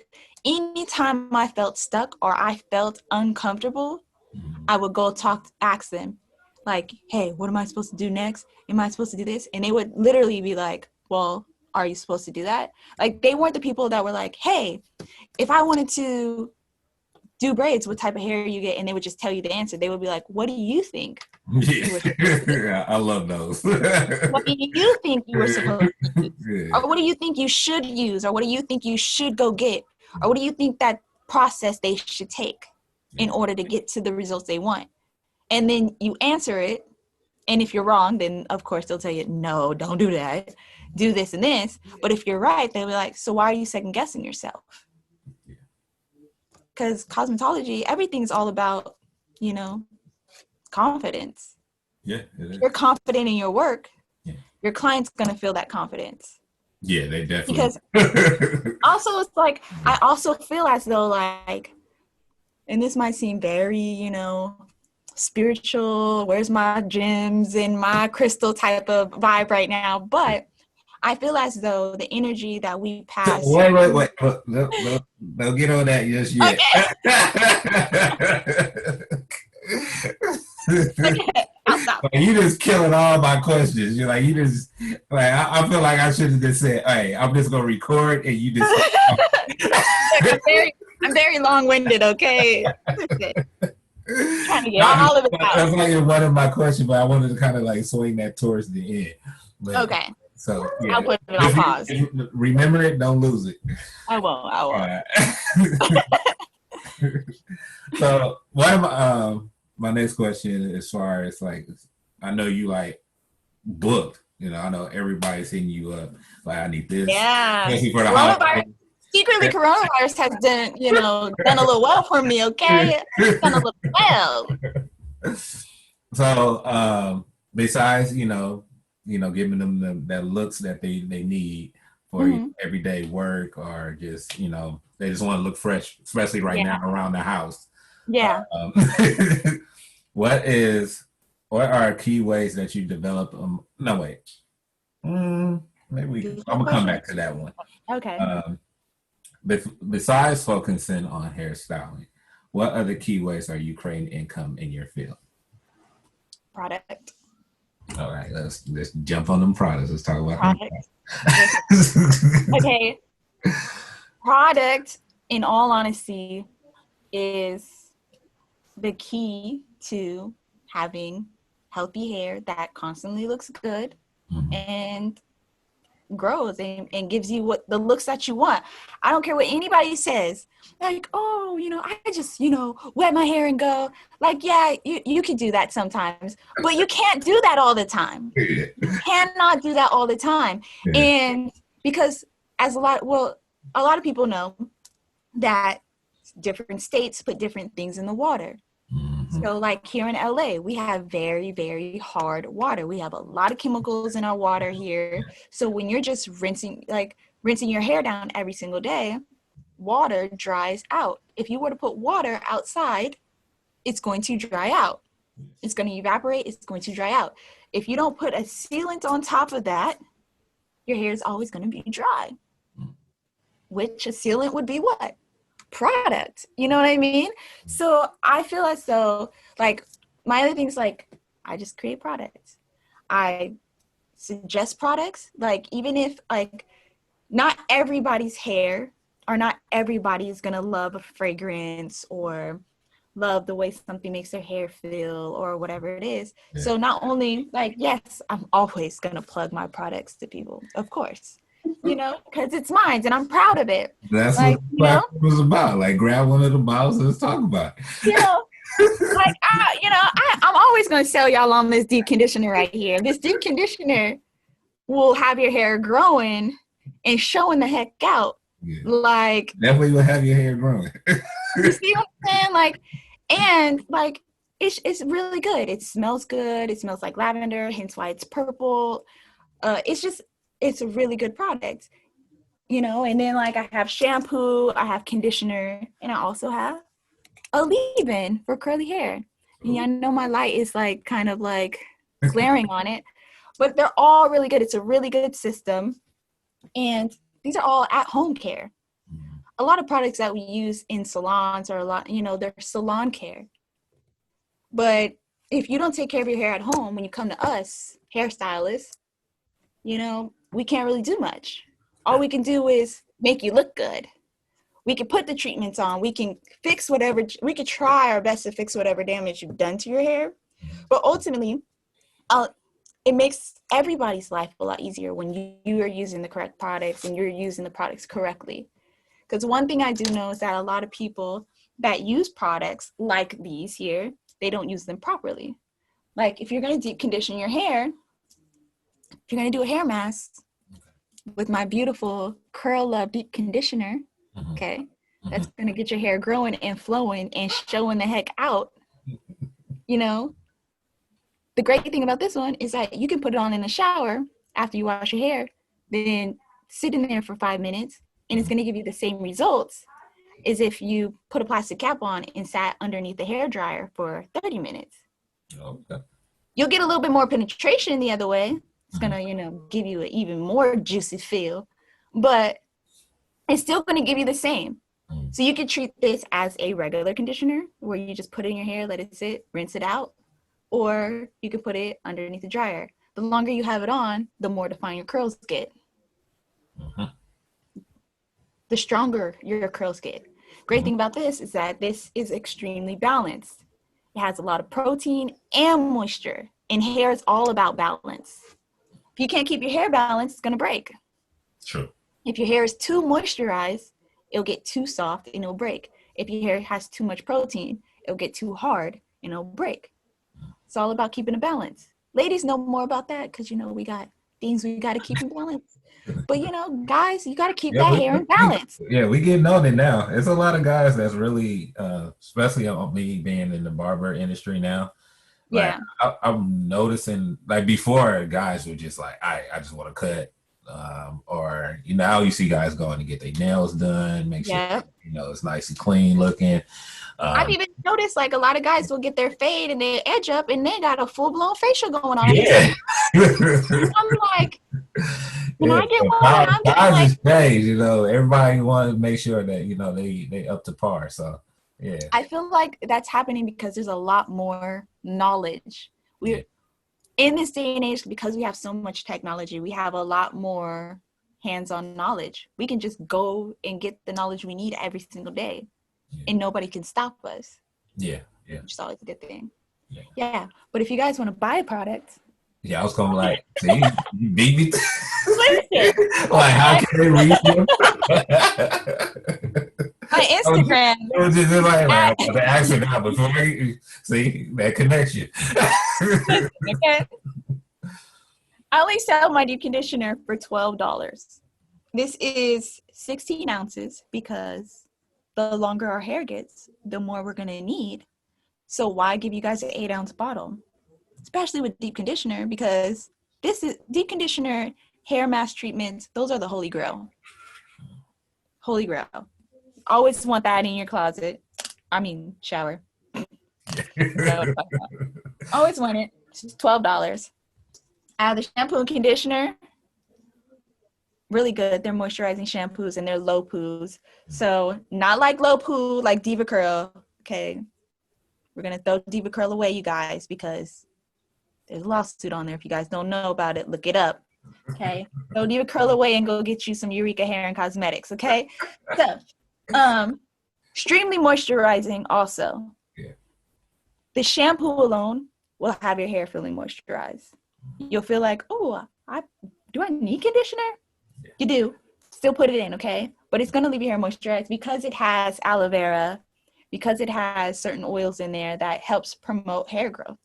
anytime I felt stuck or I felt uncomfortable, I would go ask them, like, hey, what am I supposed to do next? Am I supposed to do this? And they would literally be like, well, are you supposed to do that? Like, they weren't the people that were like, hey, if I wanted to do braids, what type of hair you get? And they would just tell you the answer. They would be like, what do you think? Yeah, I love those. What do you think you were supposed to use? Or what do you think you should use? Or what do you think you should go get? Or what do you think that process they should take in order to get to the results they want? And then you answer it. And if you're wrong, then of course they'll tell you, no, don't do that. Do this and this. But if you're right, they'll be like, so why are you second guessing yourself? Because cosmetology, everything's all about, you know, confidence. Yeah. If you're confident in your work, your client's going to feel that confidence. Yeah, they definitely. Because also, it's like, I also feel as though, like, and this might seem very, you know, spiritual, where's my gems and my crystal type of vibe right now. But I feel as though the energy that we So, pass. wait. Don't get on that just yet. Okay. Okay. I'll stop. Like, you just killing all my questions. You're like, you just like I feel like I should have just said, hey, I'm just gonna record and you just Look, I'm very long-winded, okay? Trying to get all of it out. That's like one of my questions, but I wanted to kind of like swing that towards the end. But, Okay. So yeah. I'll put it on pause. Remember it, don't lose it. I won't. So one of my next question, as far as like, I know you like booked. You know, I know everybody's hitting you up. Like, I need this. Yeah. Thank you for the holiday. Secretly, coronavirus has done a little well for me. Okay, done a little well. So, besides giving them that looks that they need for everyday work, or just they just want to look fresh, especially right now around the house. Yeah. What are key ways that you develop? No, wait. Maybe I'm gonna come back to that one. Okay. Besides focusing on hairstyling, what other key ways are you creating income in your field? Product. All right, let's jump on them products. Let's talk about product. Okay. Product, in all honesty, is the key to having healthy hair that constantly looks good and grows and gives you what the looks that you want. I don't care what anybody says. Like, oh, I just, wet my hair and go. Like, yeah, you can do that sometimes, but you can't do that all the time. You cannot do that all the time. Yeah. And because a lot of people know that different states put different things in the water. So like here in LA, we have very, very hard water. We have a lot of chemicals in our water here. So when you're just rinsing your hair down every single day, water dries out. If you were to put water outside, it's going to dry out. It's going to evaporate. It's going to dry out. If you don't put a sealant on top of that, your hair is always going to be dry. Which a sealant would be what? Product. You know what I mean? So I feel as though, like, my other things, like, I just create products. I suggest products. Like, even if, like, not everybody's hair or not everybody is going to love a fragrance or love the way something makes their hair feel or whatever it is. Yeah. So not only, like, yes, I'm always going to plug my products to people, of course. Because it's mine and I'm proud of it. That's what it was about. Like, grab one of the bottles and let's talk about it. I'm always going to sell y'all on this deep conditioner right here. This deep conditioner will have your hair growing and showing the heck out. Yeah. Like, definitely will have your hair growing. You see what I'm saying? Like, and like, it's really good. It smells good. It smells like lavender, hence why it's purple. It's a really good product, and then like I have shampoo, I have conditioner, and I also have a leave-in for curly hair. And I know my light is like kind of like glaring on it, but they're all really good. It's a really good system. And these are all at-home care. A lot of products that we use in salons are they're salon care. But if you don't take care of your hair at home, when you come to us, hairstylists, we can't really do much. All we can do is make you look good. We can put the treatments on. We can we can try our best to fix whatever damage you've done to your hair. But ultimately, it makes everybody's life a lot easier when you are using the correct products and you're using the products correctly. Because one thing I do know is that a lot of people that use products like these here, they don't use them properly. Like, if you're going to deep condition your hair, if you're going to do a hair mask with my beautiful Curl Love deep conditioner, okay, that's going to get your hair growing and flowing and showing the heck out. The great thing about this one is that you can put it on in the shower after you wash your hair, then sit in there for 5 minutes, and it's going to give you the same results is if you put a plastic cap on and sat underneath the hair dryer for 30 minutes. Okay. You'll get a little bit more penetration the other way. It's gonna, give you an even more juicy feel, but it's still gonna give you the same. So you can treat this as a regular conditioner where you just put it in your hair, let it sit, rinse it out, or you can put it underneath the dryer. The longer you have it on, the more defined your curls get. The stronger your curls get. Great thing about this is that this is extremely balanced. It has a lot of protein and moisture, and hair is all about balance. If you can't keep your hair balanced, it's gonna break. True. If your hair is too moisturized, it'll get too soft and it'll break. If your hair has too much protein, it'll get too hard and it'll break. It's all about keeping a balance. Ladies know more about that because, we got things we got to keep in balance. But, guys, you got to keep that hair in balance. We getting on it now. There's a lot of guys that's really, especially on me being in the barber industry now. Like, Yeah. I'm noticing, like before, guys were just like, I just want to cut. Or now you see guys going to get their nails done, make sure it's nice and clean looking. I've even noticed like a lot of guys will get their fade and their edge up and they got a full-blown facial going on. Yeah. I'm like, can I get one? I'm guys is changed, everybody wants to make sure that they up to par. So yeah, I feel like that's happening because there's a lot more knowledge. In this day and age, because we have so much technology, we have a lot more hands-on knowledge. We can just go and get the knowledge we need every single day, and nobody can stop us. Yeah. Which is always a good thing. Yeah. But if you guys want to buy a product, I was going like, see, you beat me. Listen, like, how can they reach you? My Instagram. It was just like the accident now before we see that connection. Okay. I only sell my deep conditioner for $12. This is 16 ounces because the longer our hair gets, the more we're going to need. So why give you guys an 8-ounce bottle? Especially with deep conditioner, because this is deep conditioner, hair mask treatments. Those are the holy grail. Holy grail. Always want that in your closet. Shower. Always want it. It's $12. I have the shampoo and conditioner. Really good. They're moisturizing shampoos and they're low poos. So not like low poo, like Diva Curl. Okay. We're going to throw Diva Curl away, you guys, because there's a lawsuit on there. If you guys don't know about it, look it up. Okay. Throw Diva Curl away and go get you some Eureka hair and cosmetics. Okay. So, extremely moisturizing also. Yeah. The shampoo alone will have your hair feeling moisturized. You'll feel like, oh, do I need conditioner? Yeah. You do. Still put it in, okay? But it's going to leave your hair moisturized because it has aloe vera, because it has certain oils in there that helps promote hair growth.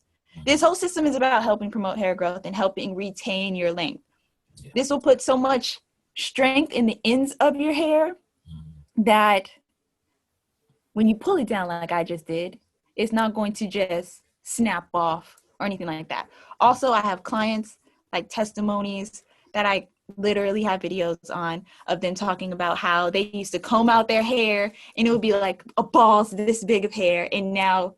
This whole system is about helping promote hair growth and helping retain your length. Yeah. This will put so much strength in the ends of your hair that when you pull it down like I just did, it's not going to just snap off or anything like that. Also, I have clients, like testimonies, that I literally have videos on of them talking about how they used to comb out their hair and it would be like a ball's this big of hair, and now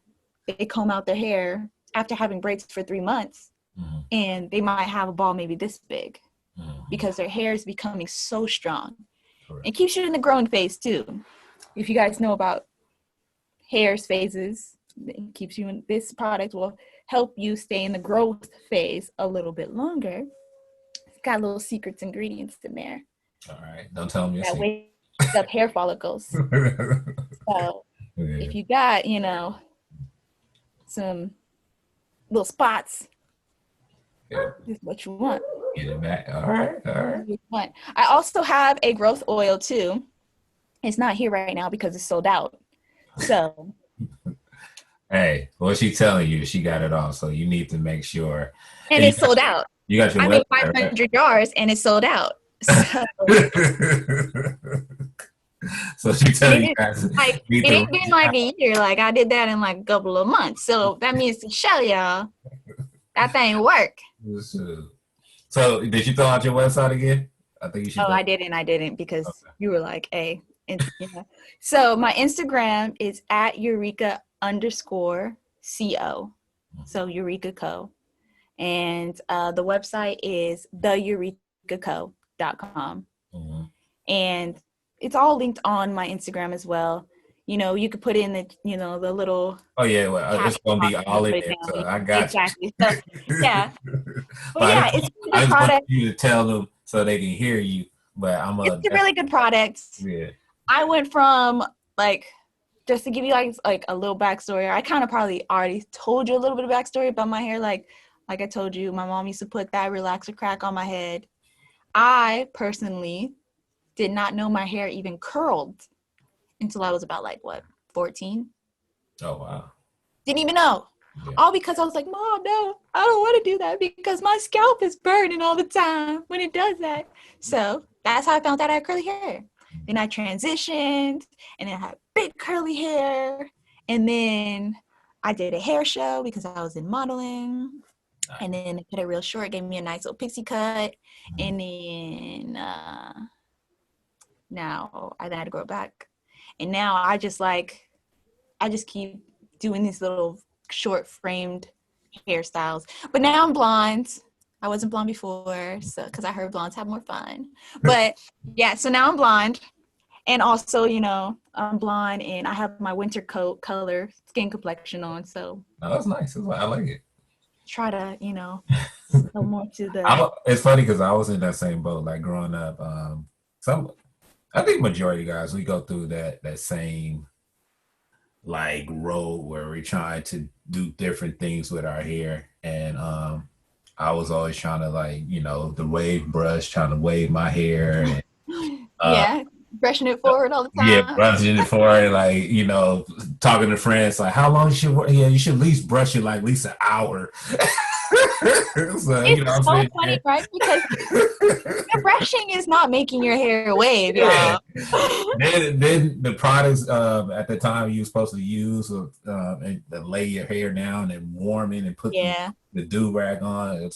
they comb out their hair after having braids for 3 months and they might have a ball maybe this big because their hair is becoming so strong. Correct. It keeps you in the growing phase too. If you guys know about hair's phases, it keeps you in. This product will help you stay in the growth phase a little bit longer. It's got little secrets ingredients in there. All right, don't tell me that wakes up hair follicles. So if you got, some little spots, this is what you want. Get it back. All right. I also have a growth oil too. It's not here right now because it's sold out. So hey, what's she telling you? She got it all, so you need to make sure. And it's sold out. You got your. I made 500 jars, and it's sold out. So she telling you guys. Like, it ain't been like a year. Like I did that in like a couple of months. So that means to show y'all that thing work. So did you throw out your website again? I think you should. Oh, I didn't because you were like, hey. Yeah. So my Instagram is at Eureka_co. So Eureka Co. And the website is theurecaco.com. Mm-hmm. And it's all linked on my Instagram as well. You know, you could put in the, you know, the little Oh yeah, well, it's caption gonna be box and all in put it there, down. so I got Exactly. So you. yeah. But But yeah, it's a really I good just want product. you to tell them so they can hear you. But I'm It's a a really good product. yeah. I went from like, just to give you like a little backstory. I kind of probably already told you a little bit of backstory about my hair. Like I told you, my mom used to put that relaxer crack on my head. I personally did not know my hair even curled until I was about like what, 14? Oh wow. Didn't even know. Yeah. All because I was like, Mom, no, I don't want to do that because my scalp is burning all the time when it does that. So that's how I found out I had curly hair. Then I transitioned and then I had big curly hair. And then I did a hair show because I was in modeling. And then they cut it real short, gave me a nice little pixie cut. And then now I had to grow it back. And now I just keep doing these little short framed hairstyles. But now I'm blonde. I wasn't blonde before, so because I heard blondes have more fun. But yeah, so now I'm blonde. And also, you know, I'm blonde and I have my winter coat color skin complexion on. So No, that's nice. I like it. try to, you know, go more to the It's funny because I was in that same boat, like growing up. Some I think majority of guys we go through that same like road where we're trying to do different things with our hair, and I was always trying to like the wave brush, trying to wave my hair, and uh, yeah, brushing it forward all the yeah, time. brushing it for it, like talking to friends, like how long you should at least brush it like at least an hour. So It's I'm so saying, funny, right? Because your brushing is not making your hair wave, yeah. y'all. Then the products at the time you were supposed to use and lay your hair down and warm it and put Yeah, the do rag on.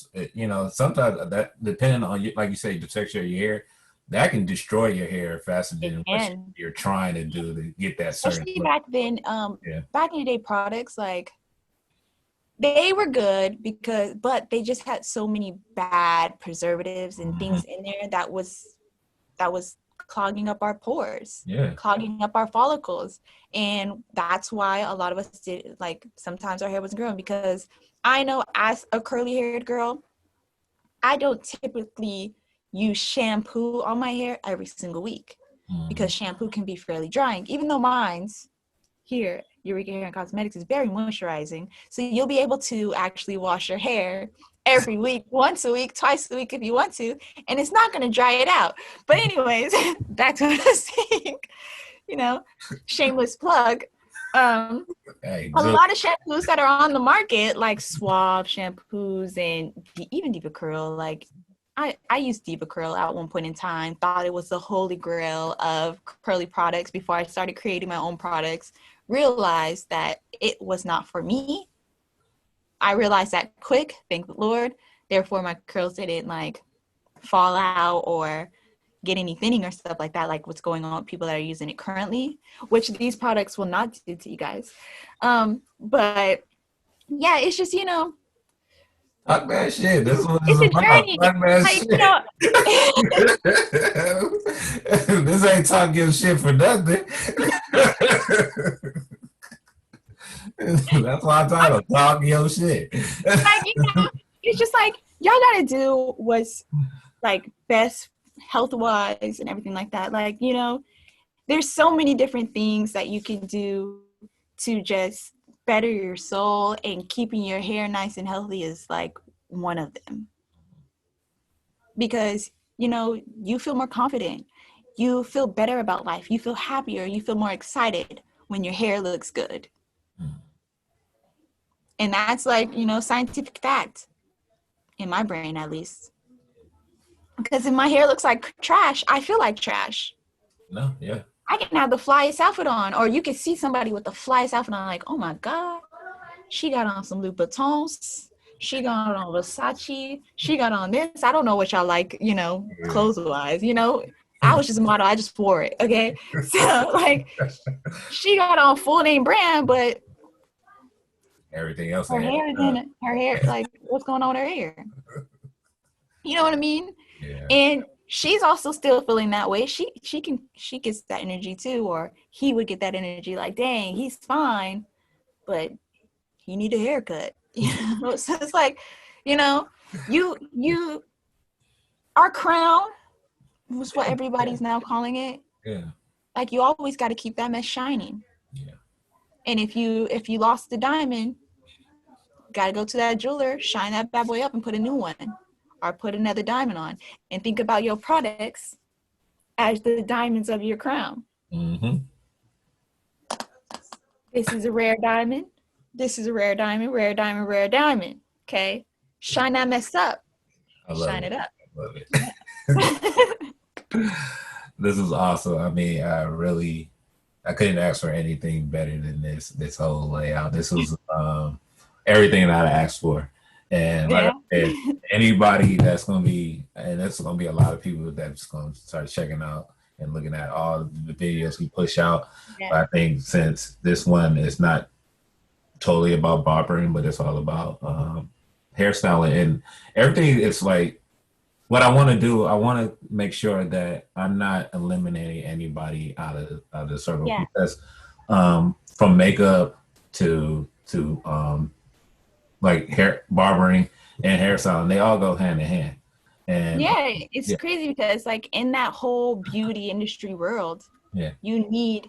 Sometimes that depending on like you say the texture of your hair, that can destroy your hair faster it than what can. you're trying to do to get that certain Especially look. back then, Yeah. back in the day, products like they were good but they just had so many bad preservatives and Mhm. things in there that was clogging up our pores, Yeah. clogging up our follicles. And that's why a lot of us did, like, sometimes our hair wasn't growing, because I know as a curly haired girl, I don't typically use shampoo on my hair every single week Mhm. because shampoo can be fairly drying, even though mine's here, Eureka Hair and Cosmetics, is very moisturizing. So you'll be able to actually wash your hair every week, once a week, twice a week if you want to, and it's not going to dry it out. But anyways, back to what I was saying, you know, shameless plug. Um, Hey, a look. lot of shampoos that are on the market, like Suave shampoos and even Diva Curl, like I used Diva Curl at one point in time, thought it was the holy grail of curly products before I started creating my own products, realized that it was not for me. I realized that quick, thank the Lord. Therefore, my curls didn't like fall out or get any thinning or stuff like that, like what's going on with people that are using it currently, which these products will not do to you guys. But yeah, it's just, Talk that shit. This is what it's it's a about. journey. Talk that Like, shit. This ain't talking shit for nothing. That's why I title talk your shit. like, it's just like y'all gotta do what's like best health wise and everything like that. Like, there's so many different things that you can do to just better your soul, and keeping your hair nice and healthy is like one of them, because you feel more confident, you feel better about life, you feel happier, you feel more excited when your hair looks good. And that's like, scientific fact in my brain, at least. Because if my hair looks like trash, I feel like trash. No, yeah. I can have the flyest outfit on, or you can see somebody with the flyest outfit on, like, oh my God, she got on some Louboutins, she got on Versace, she got on this. I don't know what y'all like, clothes wise, I was just a model. I just wore it. Okay. So like she got on full name brand, but Everything else her ain't hair is in her hair. Like what's going on with her hair? You know what I mean? yeah. And she's also still feeling that way. She gets that energy too, or he would get that energy like, dang, he's fine, but you need a haircut. You know, so it's like, you know, you our crown was what everybody's now calling it. Yeah. Like you always got to keep that mess shining. Yeah. And if you lost the diamond, got to go to that jeweler, shine that bad boy up, and put a new one, or put another diamond on, and think about your products as the diamonds of your crown. Mm-hmm. This is a rare diamond. This is a rare diamond, rare diamond, rare diamond. Okay, shine that mess up. I love Shine it. it up. I love it. Yeah. This is awesome. I mean, I couldn't ask for anything better than this whole layout. This was everything that I asked for. And like Yeah. I said, anybody that's gonna be, and there's gonna be a lot of people that's gonna start checking out and looking at all the videos we push out. Yeah. But I think since this one is not totally about barbering, but it's all about hairstyling and everything, it's like what I want to do, I want to make sure that I'm not eliminating anybody out of the circle Yeah. because from makeup to like hair barbering and hairstyling, they all go hand in hand. And Yeah, it's yeah, crazy because like in that whole beauty industry world, yeah, you need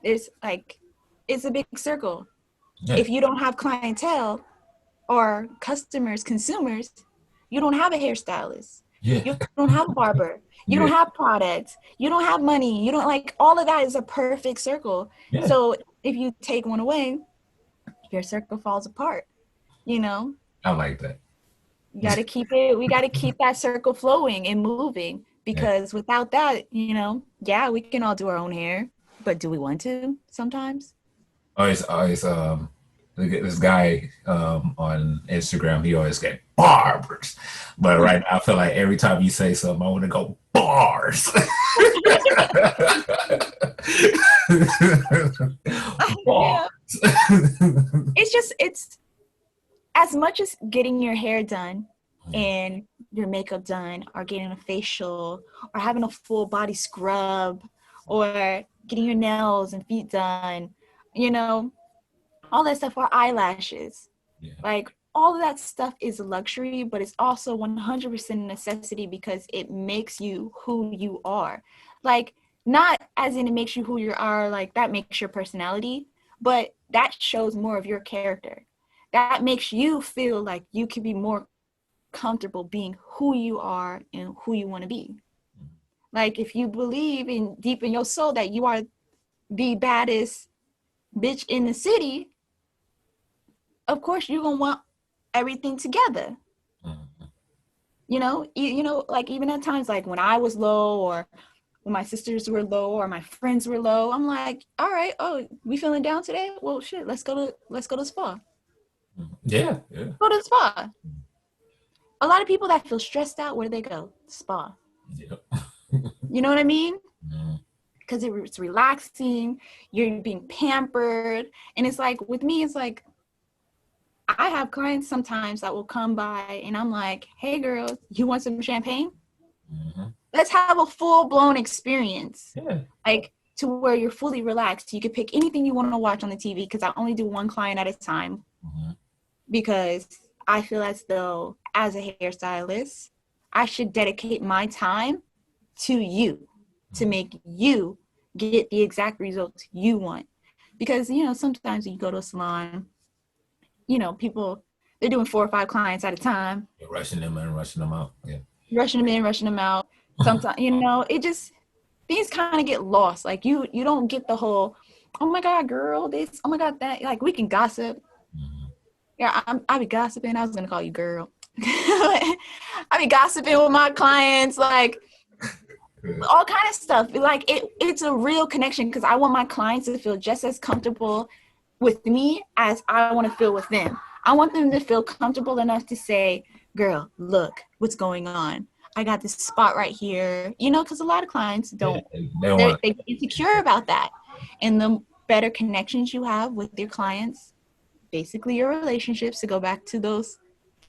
there's like it's a big circle. yeah, If you don't have clientele or customers, consumers, you don't have a hairstylist. yeah, You don't have a barber. You don't yeah, have products. You don't have money. You don't like all of that is a perfect circle. yeah. So if you take one away, your circle falls apart, you know? I like that. You got to keep it, we got to keep that circle flowing and moving Yeah. because without that, yeah, we can all do our own hair, but do we want to sometimes? Always look at this guy on Instagram, he always get barbers. But right now I feel like every time you say something, I want to go bars. Yeah. Bars. It's as much as getting your hair done and your makeup done or getting a facial or having a full body scrub or getting your nails and feet done, you know, all that stuff, or eyelashes. Yeah. Like all of that stuff is a luxury, but it's also 100% a necessity because it makes you who you are. Like not as in it makes you who you are, like that makes your personality, but that shows more of your character. That makes you feel like you can be more comfortable being who you are and who you want to be. Like if you believe in deep in your soul that you are the baddest bitch in the city, of course you're gonna want everything together. Mhm. Like even at times like when I was low or when my sisters were low or my friends were low, I'm like, all right, oh, we feeling down today? Well shit, let's go to spa. Yeah, yeah. Go to the spa. A lot of people that feel stressed out, where do they go? Spa. Yep. You know what I mean? Mhm. Because it's relaxing, you're being pampered. And it's like, with me, it's like, I have clients sometimes that will come by and I'm like, hey, girl, you want some champagne? Mhm. Let's have a full blown experience. Yeah. Like, to where you're fully relaxed. You can pick anything you want to watch on the TV because I only do one client at a time Mhm. because I feel as though, as a hairstylist, I should dedicate my time to you to make you get the exact results you want. Because, sometimes you go to a salon, people, they're doing 4 or 5 clients at a time, You're rushing them in, rushing them out. Yeah. rushing them in, rushing them out. Sometimes, it just, things kind of get lost. Like you don't get the whole, oh my God, girl, this, oh my God, that. Like we can gossip. Mhm. Yeah, I be gossiping. I was gonna call you girl. I be gossiping with my clients, like all kind of stuff. Like it's a real connection because I want my clients to feel just as comfortable with me as I want to feel with them. I want them to feel comfortable enough to say, girl, look what's going on. I got this spot right here, you know, because a lot of clients don't, They don't want they get insecure about that. And the better connections you have with your clients, basically your relationships, to go back to those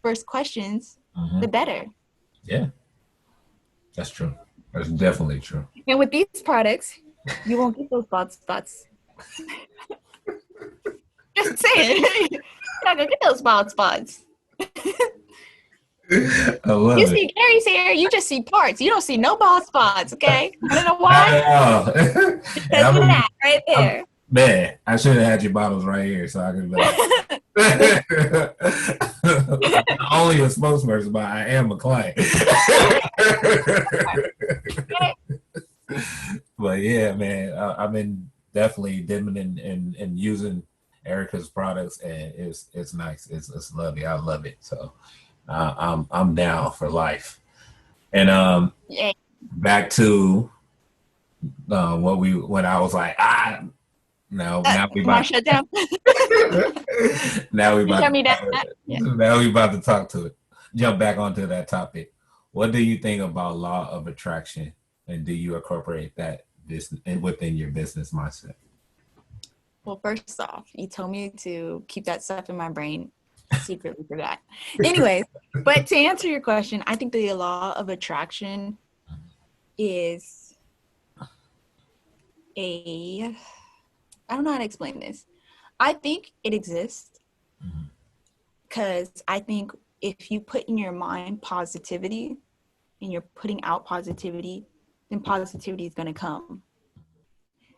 first questions, the better. Yeah, that's true. That's definitely true. And with these products, you won't get those bald spots. Just saying. You're not gonna get those bald spots. I You love it. see Gary's hair, you just see parts. You don't see no bald spots, okay? Wanna know Not why? at all. And Because of that right there. man, I should have had your bottles right here so I could be like, only a spokesperson, but I am a client. But yeah, man, I've been definitely dipping in using Erica's products, and it's nice. It's lovely. I love it. So I'm down for life. And Yeah. back to when I was like now we Am I about shut down? now we You about shut me down? to, Yeah. now we about to talk to it. Jump back onto that topic. What do you think about law of attraction, and do you incorporate that within your business mindset? Well, first off, you told me to keep that stuff in my brain. Secretly forgot. Anyways, but to answer your question, I think the law of attraction is I don't know how to explain this. I think it exists because I think if you put in your mind positivity and you're putting out positivity, then positivity is going to come.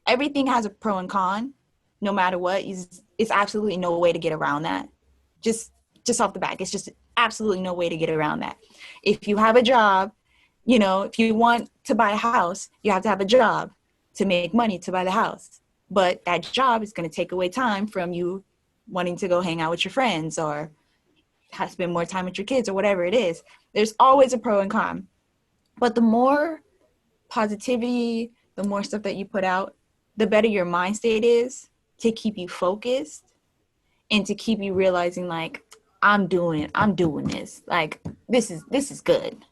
Everything has a pro and con, no matter what. It's absolutely no way to get around that. Just off the back, it's just absolutely no way to get around that. If you have a job, you know, if you want to buy a house, you have to have a job to make money to buy the house. But that job is going to take away time from you wanting to go hang out with your friends or spend more time with your kids or whatever it is. There's always a pro and con. But the more positivity, the more stuff that you put out, the better your mind state is to keep you focused and to keep you realizing, like, I'm doing this. Like, this is good.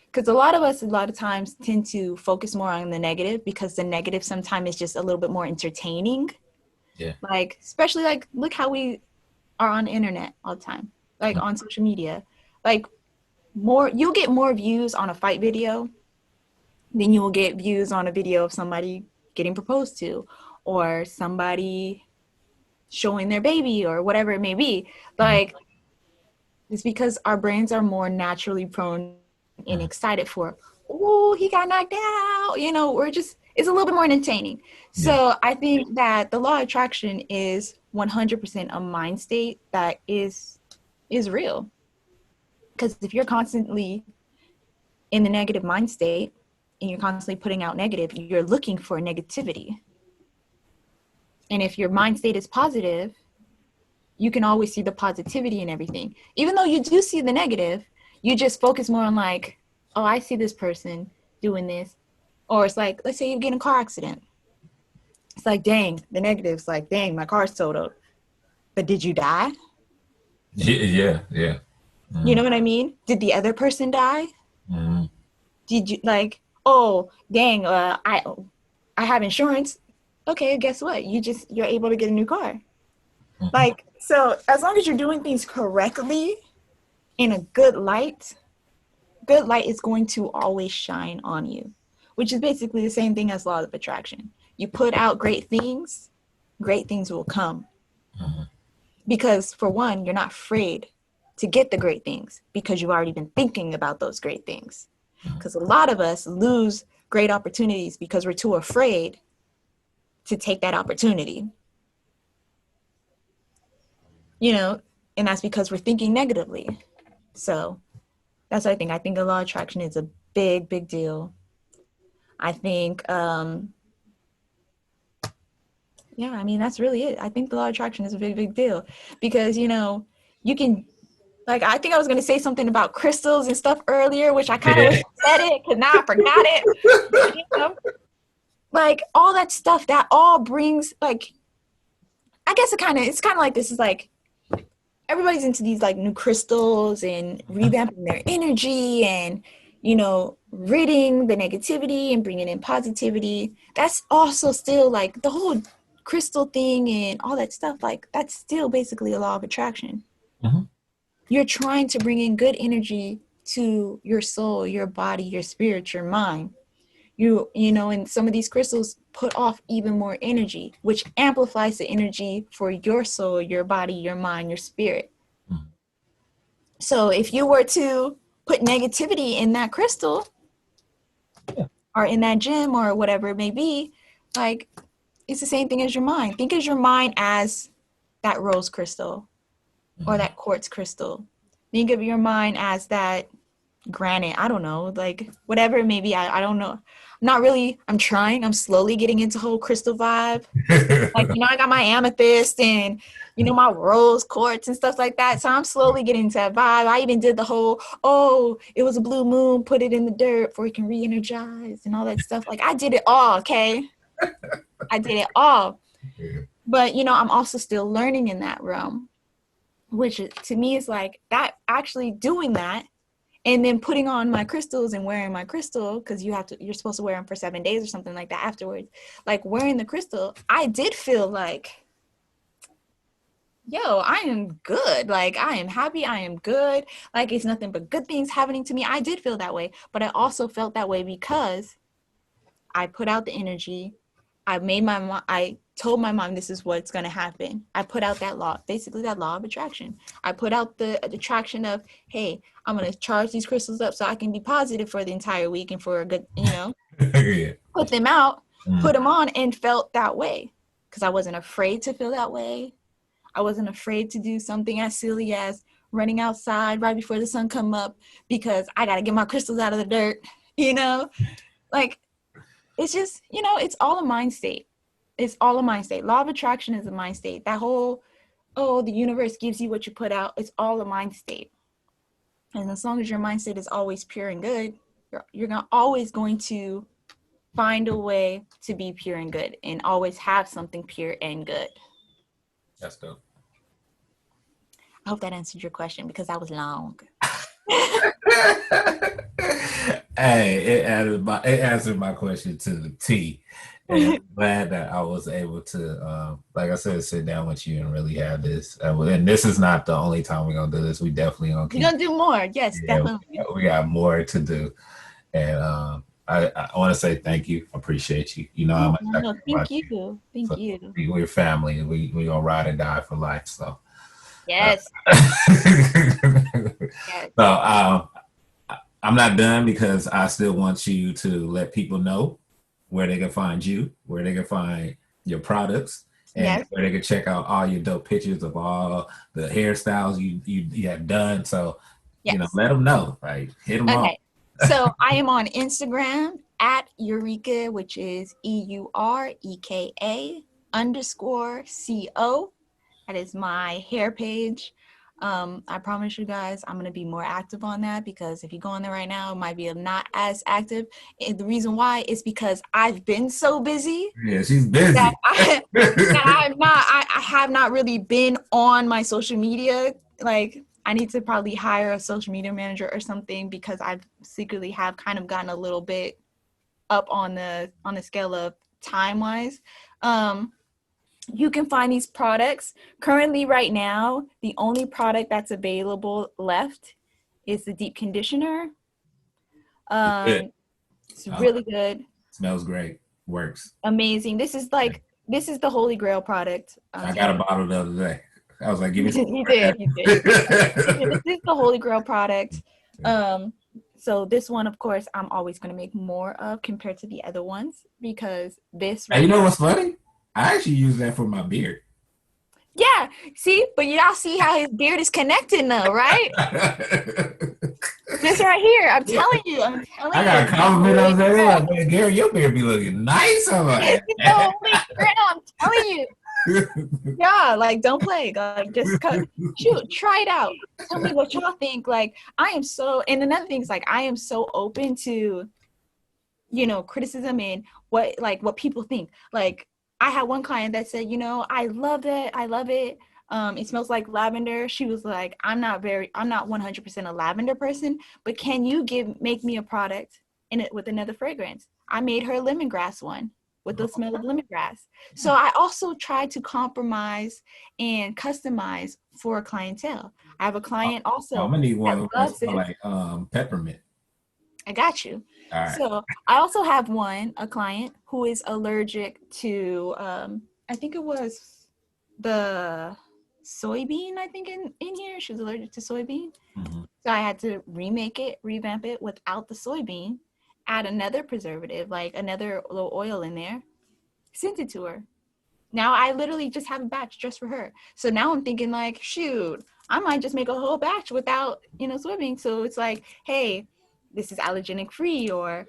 Because a lot of us, a lot of times, tend to focus more on the negative because the negative sometimes is just a little bit more entertaining. Yeah. Like, especially like, look how we are on the internet all the time, like on social media. Like, you'll get more views on a fight video than you will get views on a video of somebody getting proposed to or somebody showing their baby or whatever it may be. Like, it's because our brains are more naturally prone and excited for, oh, he got knocked out. You know, it's a little bit more entertaining. So I think that the law of attraction is 100% a mind state that is real. Because if you're constantly in the negative mind state and you're constantly putting out negative, you're looking for negativity. And if your mind state is positive, you can always see the positivity in everything. Even though you do see the negative, you just focus more on like, oh, I see this person doing this. Or it's like, let's say you get in a car accident. It's like, dang, the negative's like, dang, my car's totaled. But did you die? Yeah. You know what I mean? Did the other person die? Did you oh, dang, I have insurance. Okay, guess what? You're able to get a new car. Like, so as long as you're doing things correctly in a good light is going to always shine on you, which is basically the same thing as law of attraction. You put out great things will come. Because for one, you're not afraid to get the great things because you've already been thinking about those great things. Because a lot of us lose great opportunities because we're too afraid to take that opportunity. You know, and that's because we're thinking negatively. So that's what I think. I think the law of attraction is a big, big deal. I think, yeah, I mean, that's really it. I think the law of attraction is a big, big deal because, you know, you can, like, I think I was going to say something about crystals and stuff earlier, which I kind of wish I said it because now I forgot it. But, you know, like all that stuff that all brings, like, I guess it's kind of like this is like, everybody's into these like new crystals and revamping their energy and, ridding the negativity and bringing in positivity. That's also still like the whole crystal thing and all that stuff. Like that's still basically a law of attraction. Mm-hmm. You're trying to bring in good energy to your soul, your body, your spirit, your mind. And some of these crystals put off even more energy, which amplifies the energy for your soul, your body, your mind, your spirit. Mm-hmm. So if you were to put negativity in that crystal, Yeah. or in that gym or whatever it may be, like it's the same thing as your mind. Think of your mind as that rose crystal or Mm-hmm. that quartz crystal. Think of your mind as that granite. I don't know, like whatever it may be. I don't know. I'm slowly getting into whole crystal vibe. Like, I got my amethyst and, my rose quartz and stuff like that. So I'm slowly getting into that vibe. I even did the whole, it was a blue moon, put it in the dirt before it can re-energize and all that stuff. Like I did it all, okay? I did it all. Yeah. But, I'm also still learning in that realm, which to me is like that actually doing that and then putting on my crystals and wearing my crystal, because you're supposed to wear them for 7 days or something like that afterwards. Like wearing the crystal, I did feel like, I am good. Like I am happy. I am good. Like it's nothing but good things happening to me. I did feel that way, but I also felt that way because I put out the energy. I told my mom this is what's going to happen. I put out that law, basically that law of attraction. I put out the attraction of, hey, I'm going to charge these crystals up so I can be positive for the entire week and for a good, Yeah. put them out, Mm. put them on and felt that way because I wasn't afraid to feel that way. I wasn't afraid to do something as silly as running outside right before the sun come up because I got to get my crystals out of the dirt, like it's just, it's all a mind state. It's all a mind state. Law of attraction is a mind state. That whole, the universe gives you what you put out. It's all a mind state. And as long as your mind state is always pure and good, you're always going to find a way to be pure and good and always have something pure and good. That's dope. I hope that answered your question because that was long. Hey, it answered my question to the T. And I'm glad that I was able to, like I said, sit down with you and really have this. And this is not the only time we're gonna do this. We definitely gonna We're keep. going to do more. Yes, Yeah, definitely. we got more to do. And I want to say thank you. I appreciate you. You know how Oh, much I no, care thank about you. you. Thank So you. we're family. We gonna ride and die for life. So. Yes. So Yes. I'm not done because I still want you to let people know where they can find you, where they can find your products, and Yes. where they can check out all your dope pictures of all the hairstyles you have done. So, Yes. let them know. Like, hit them off. Okay. So I am on Instagram at Eureka, which is EUREKA_CO. That is my hair page. I promise you guys, I'm gonna be more active on that because if you go on there right now, it might be not as active. And the reason why is because I've been so busy Yeah, she's that busy. I have not really been on my social media. Like I need to probably hire a social media manager or something because I secretly have kind of gotten a little bit up on the scale of time wise. You can find these products currently right now. The only product that's available left is the deep conditioner. It's good. It's I like really good, Smells great. Works. amazing. This is the holy grail product. I'm I got a telling bottle the other day. I was like, give me some you. You more. did, you did. This is the holy grail product. So this one, of course, I'm always going to make more of compared to the other ones because this And right you know now. what's funny? I actually use that for my beard. Yeah, see, but y'all see how his beard is connected now, right? This right here, I'm telling you, I got a compliment on holy there. grail. Like, man, Gary, your beard be looking nice. I'm This like, is the holy grail, I'm telling you. Yeah, like don't play. Like just cut. Shoot, try it out. Tell me what y'all think. Like I am so, and another thing is like I am so open to, criticism and what people think. Like I had one client that said, I love it. I love it. It smells like lavender. She was like, I'm not 100% a lavender person, but can you make me a product in it with another fragrance? I made her a lemongrass one with the smell of lemongrass. So I also try to compromise and customize for a clientele. I have a client I'm also gonna need that one that loves smell it. like peppermint. I got you. All right. So I also have a client who is allergic to, I think it was the soybean, I think in here. She was allergic to soybean. Mm-hmm. So I had to revamp it without the soybean, add another preservative, like another little oil in there, sent it to her. Now I literally just have a batch just for her. So now I'm thinking like, shoot, I might just make a whole batch without, soybean. So it's like, hey, this is allergenic free, or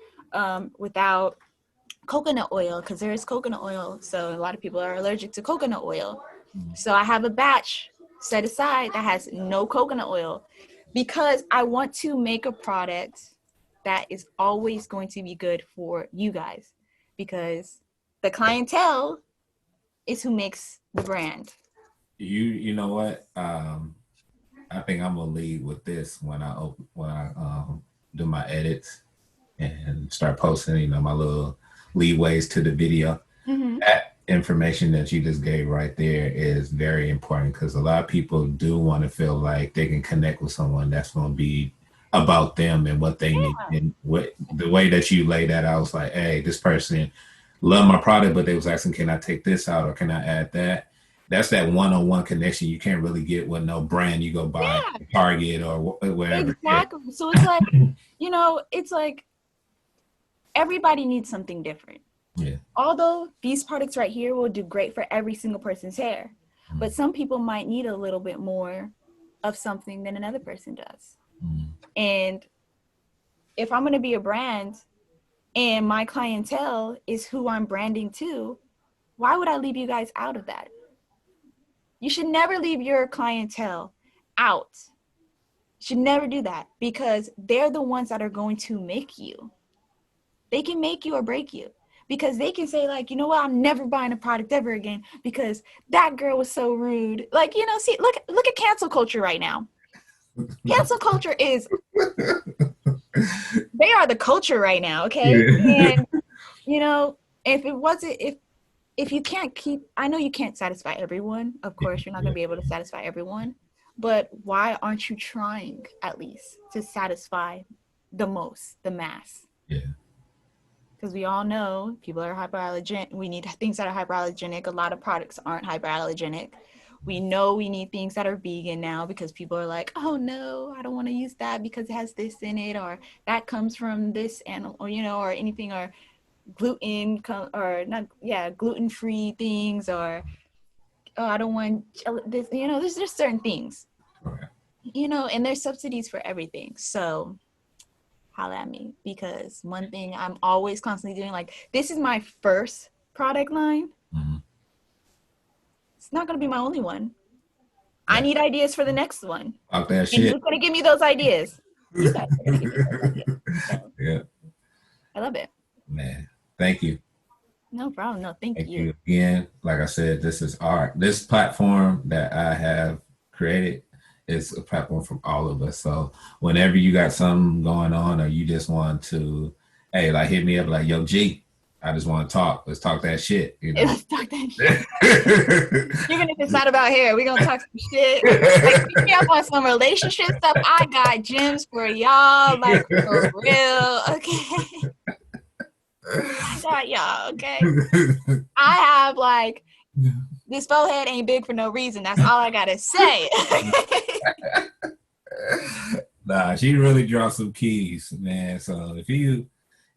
without coconut oil, because there is coconut oil. So a lot of people are allergic to coconut oil. So I have a batch set aside that has no coconut oil because I want to make a product that is always going to be good for you guys, because the clientele is who makes the brand. You know what? I think I'm gonna lead with this when I do my edits and start posting, my little leadways to the video. Mm-hmm. That information that you just gave right there is very important because a lot of people do want to feel like they can connect with someone that's going to be about them and what they need. Yeah. And what the way that you lay that out was like, hey, this person loved my product, but they was asking, can I take this out or can I add that? That's that one-on-one connection you can't really get with no brand you go buy Yeah, at Target or wherever. exactly. So it's like, it's like everybody needs something different. Yeah. Although these products right here will do great for every single person's hair, but some people might need a little bit more of something than another person does. Mm. And if I'm going to be a brand and my clientele is who I'm branding to, why would I leave you guys out of that? You should never leave your clientele out. You should never do that, because they're the ones that are going to make you. They can make you or break you, because they can say like, you know what, I'm never buying a product ever again because that girl was so rude. Like, see, look at cancel culture right now. Cancel culture is, they are the culture right now, okay? Yeah. And if it wasn't, if you can't I know you can't satisfy everyone. Of course, you're not going to be able to satisfy everyone, but why aren't you trying at least to satisfy the mass? Yeah. Because we all know people are hyperallergenic. We need things that are hyperallergenic. A lot of products aren't hyperallergenic. We know we need things that are vegan now because people are like, oh no, I don't want to use that because it has this in it, or that comes from this animal, or anything, or gluten or not, yeah, gluten-free things, or oh, I don't want this, there's just certain things, Okay. and there's subsidies for everything. So holla at me, because one thing I'm always constantly doing, like, this is my first product line. Mm-hmm. It's not going to be my only one. Yeah. I need ideas for the next one. Talk that And shit. who's going to give me those ideas? You guys are going to give me those ideas. So, Yeah. I love it. Man, thank you. No problem. No, thank Thank you. you again. Like I said, this is art. This platform that I have created is a platform from all of us. So whenever you got something going on or you just want to, hey, like hit me up like, yo, G, I just want to talk. Let's talk that shit, Let's talk that shit. Even if it's not about hair, we're going to talk some shit. Like, pick me up on some relationship stuff. I got gems for y'all, like, for real, okay? I got y'all, okay? I have, like, this forehead ain't big for no reason. That's all I gotta say. Nah, she really dropped some keys, man. So if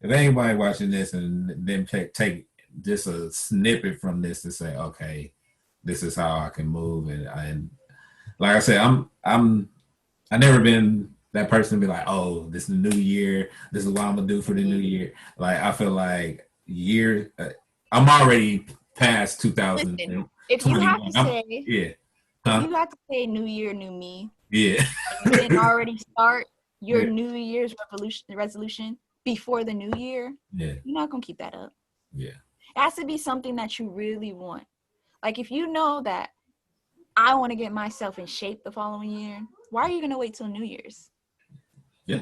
anybody watching this and then take just a snippet from this to say, okay, this is how I can move, and like I said, I never been that person to be like, oh, this is the new year. This is what I'm gonna do for the new year. Like I feel like I'm already past Listen, if you 2021. have to say, Yeah. if Huh? you have to say New Year, new me, Yeah. and you didn't already start your Yeah. New Year's resolution before the new year, Yeah. you're not gonna keep that up. Yeah. It has to be something that you really want. Like, if you know that I want to get myself in shape the following year. Why are you going to wait till New Year's? Yeah.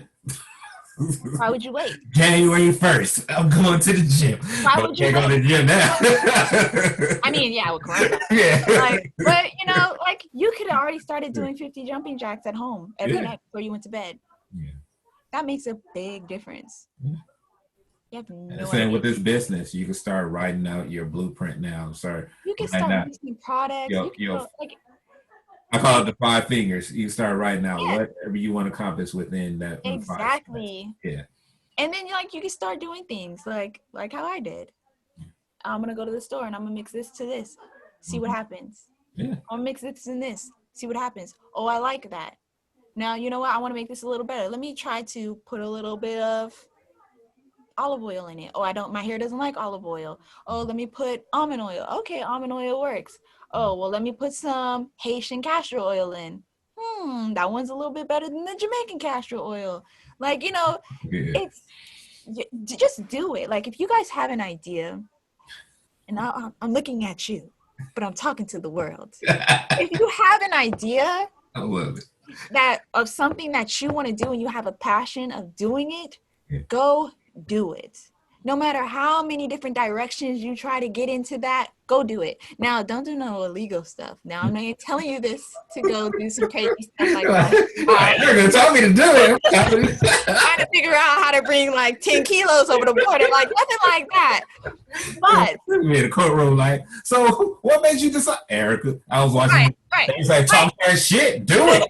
Why would you wait? January 1st, I'm going to the gym. Why But I would you can't go wait? to the gym now. I mean, yeah, with coronavirus. Yeah. But you know, like you could have already started doing 50 jumping jacks at home every night before you went to bed. Yeah. That makes a big difference. Yeah. You have And no same idea. with this business, you can start writing out your blueprint now. Start You can writing start out listing products. You can go, like, I call it the 5 fingers. You start writing out yeah, whatever you want to accomplish within that 5 steps. exactly. Yeah. And then like you can start doing things like how I did. I'm gonna go to the store and I'm gonna mix this to this, see what happens. Yeah. I'll mix this and this, see what happens. Oh, I like that. Now, you know what? I want to make this a little better. Let me try to put a little bit of olive oil in it. Oh, I don't, my hair doesn't like olive oil. Oh, let me put almond oil. Okay, almond oil works. Oh, well, let me put some Haitian castor oil in. That one's a little bit better than the Jamaican castor oil. Like, you know, Yeah. it's just do it. Like, if you guys have an idea, and I'm looking at you, but I'm talking to the world. If you have an idea, I love it. That of something that you want to do and you have a passion of doing it, Yeah. go do it. No matter how many different directions you try to get into that, go do it. Now, don't do no illegal stuff. Now, I'm not telling you this to go do some crazy stuff like that. You're going to tell me to do it. Trying to figure out how to bring like 10 kilos over the border, like nothing like that. But we in the courtroom, like, so what made you decide, Erica? I was watching. Right. He's like, talk that shit, do it.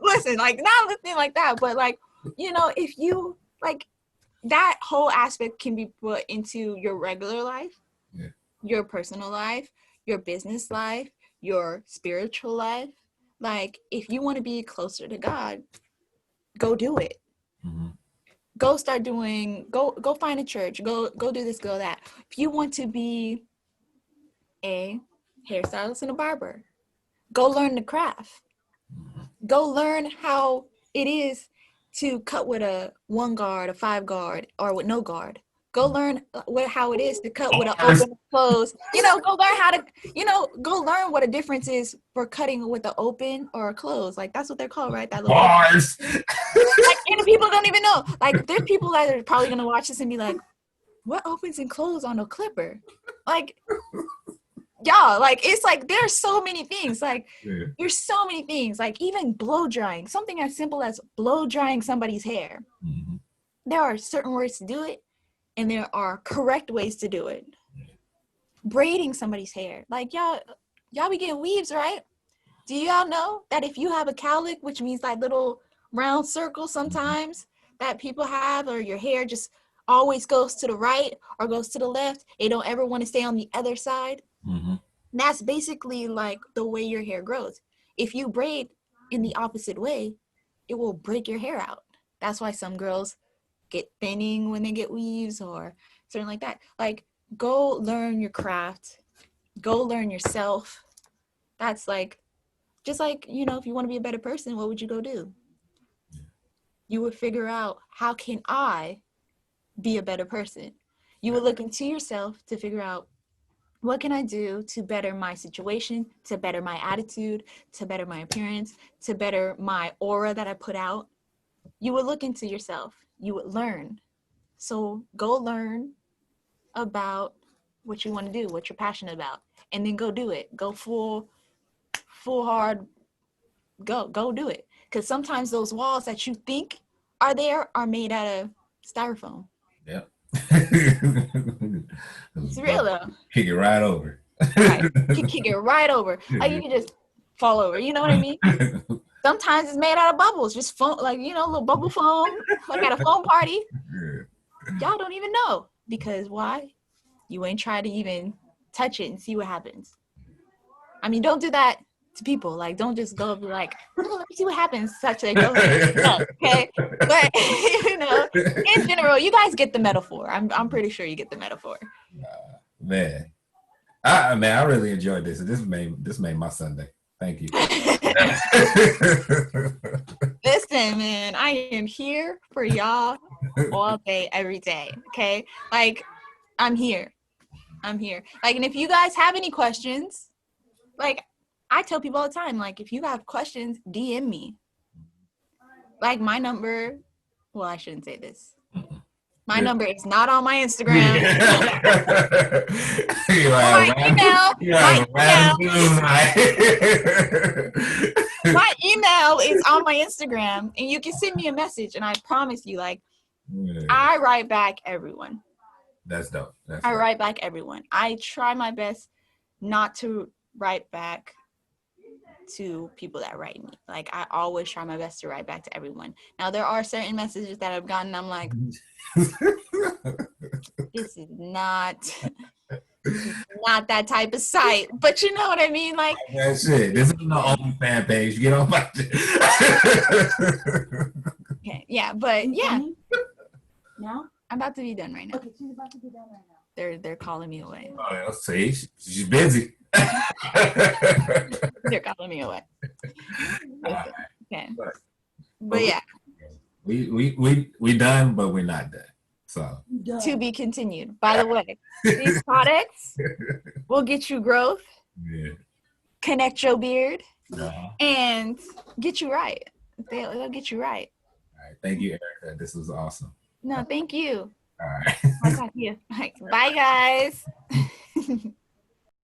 Listen, like not nothing like that, but like, you know, if you like that whole aspect can be put into your regular life, your personal life, your business life, your spiritual life. Like if you want to be closer to God, go do it. Go start doing, go find a church, go do this, go that. If you want to be a hairstylist and a barber, go learn the craft. Go learn how it is to cut with a 1 guard, a 5 guard, or with no guard. Go learn how it is to cut with an open close. You know, go learn how to, you know, go learn what a difference is for cutting with an open or a close. Like that's what they're called, right? That little bars. Like, and people don't even know. Like there's people that are probably gonna watch this and be like, what opens and closes on a clipper? Like, y'all, like it's like there's so many things. Like there's so many things. Like even blow drying, something as simple as blow drying somebody's hair. There are certain ways to do it, and there are correct ways to do it. Braiding somebody's hair, like y'all be getting weaves, right? Do y'all know that if you have a cowlick, which means like little round circles sometimes that people have, or your hair just always goes to the right or goes to the left, they don't ever want to stay on the other side. That's basically like the way your hair grows. If you braid in the opposite way, it will break your hair out. That's why some girls get thinning when they get weaves or something like that. Like, go learn your craft. Go learn yourself. That's like, just like, you know, if you want to be a better person, what would you go do? You would figure out, how can I be a better person? You would look into yourself to figure out, what can I do to better my situation, to better my attitude, to better my appearance, to better my aura that I put out? You would look into yourself. You would learn. So go learn about what you want to do, what you're passionate about, and then go do it. Go full hard. Go do it. Because sometimes those walls that you think are there are made out of styrofoam. Yep. It's real though. Kick it right over. Right. You can kick it right over. Like you can just fall over. You know what I mean? Sometimes it's made out of bubbles, just foam, like, you know, little bubble foam, like at a foam party. Y'all don't even know, because why? You ain't tried to even touch it and see what happens. I mean, don't do that to people. Like, don't just go be like, let me see what happens. Such a go ahead. No, okay? But you know, in general, you guys get the metaphor. I'm pretty sure you get the metaphor. Man, I really enjoyed this. This made my Sunday. Thank you. Listen, man, I am here for y'all all day, every day. Okay, like I'm here. I'm here. Like, and if you guys have any questions, like I tell people all the time, like if you have questions, DM me. Like my number, well, I shouldn't say this. My number is not on my Instagram. My email is on my Instagram, and you can send me a message, and I promise you, like, I write back everyone. That's dope. I write back everyone. I try my best not to write back to people that write me. Like, I always try my best to write back to everyone. Now, there are certain messages that I've gotten, I'm like, this is not that type of site. But you know what I mean? Like, that's it. This is the only fan page. Get on my okay, yeah, but yeah. Now? I'm about to be done right now. Okay, she's about to be done right now. They're calling me away. Oh, see, she's busy. They're calling me away. Okay. But yeah. We done, but we're not done. So to be continued. By the way, these products will get you growth, connect your beard, and get you right. They'll get you right. All right. Thank you, Erica. This was awesome. No, thank you. All right. I'll talk to you. Bye, guys.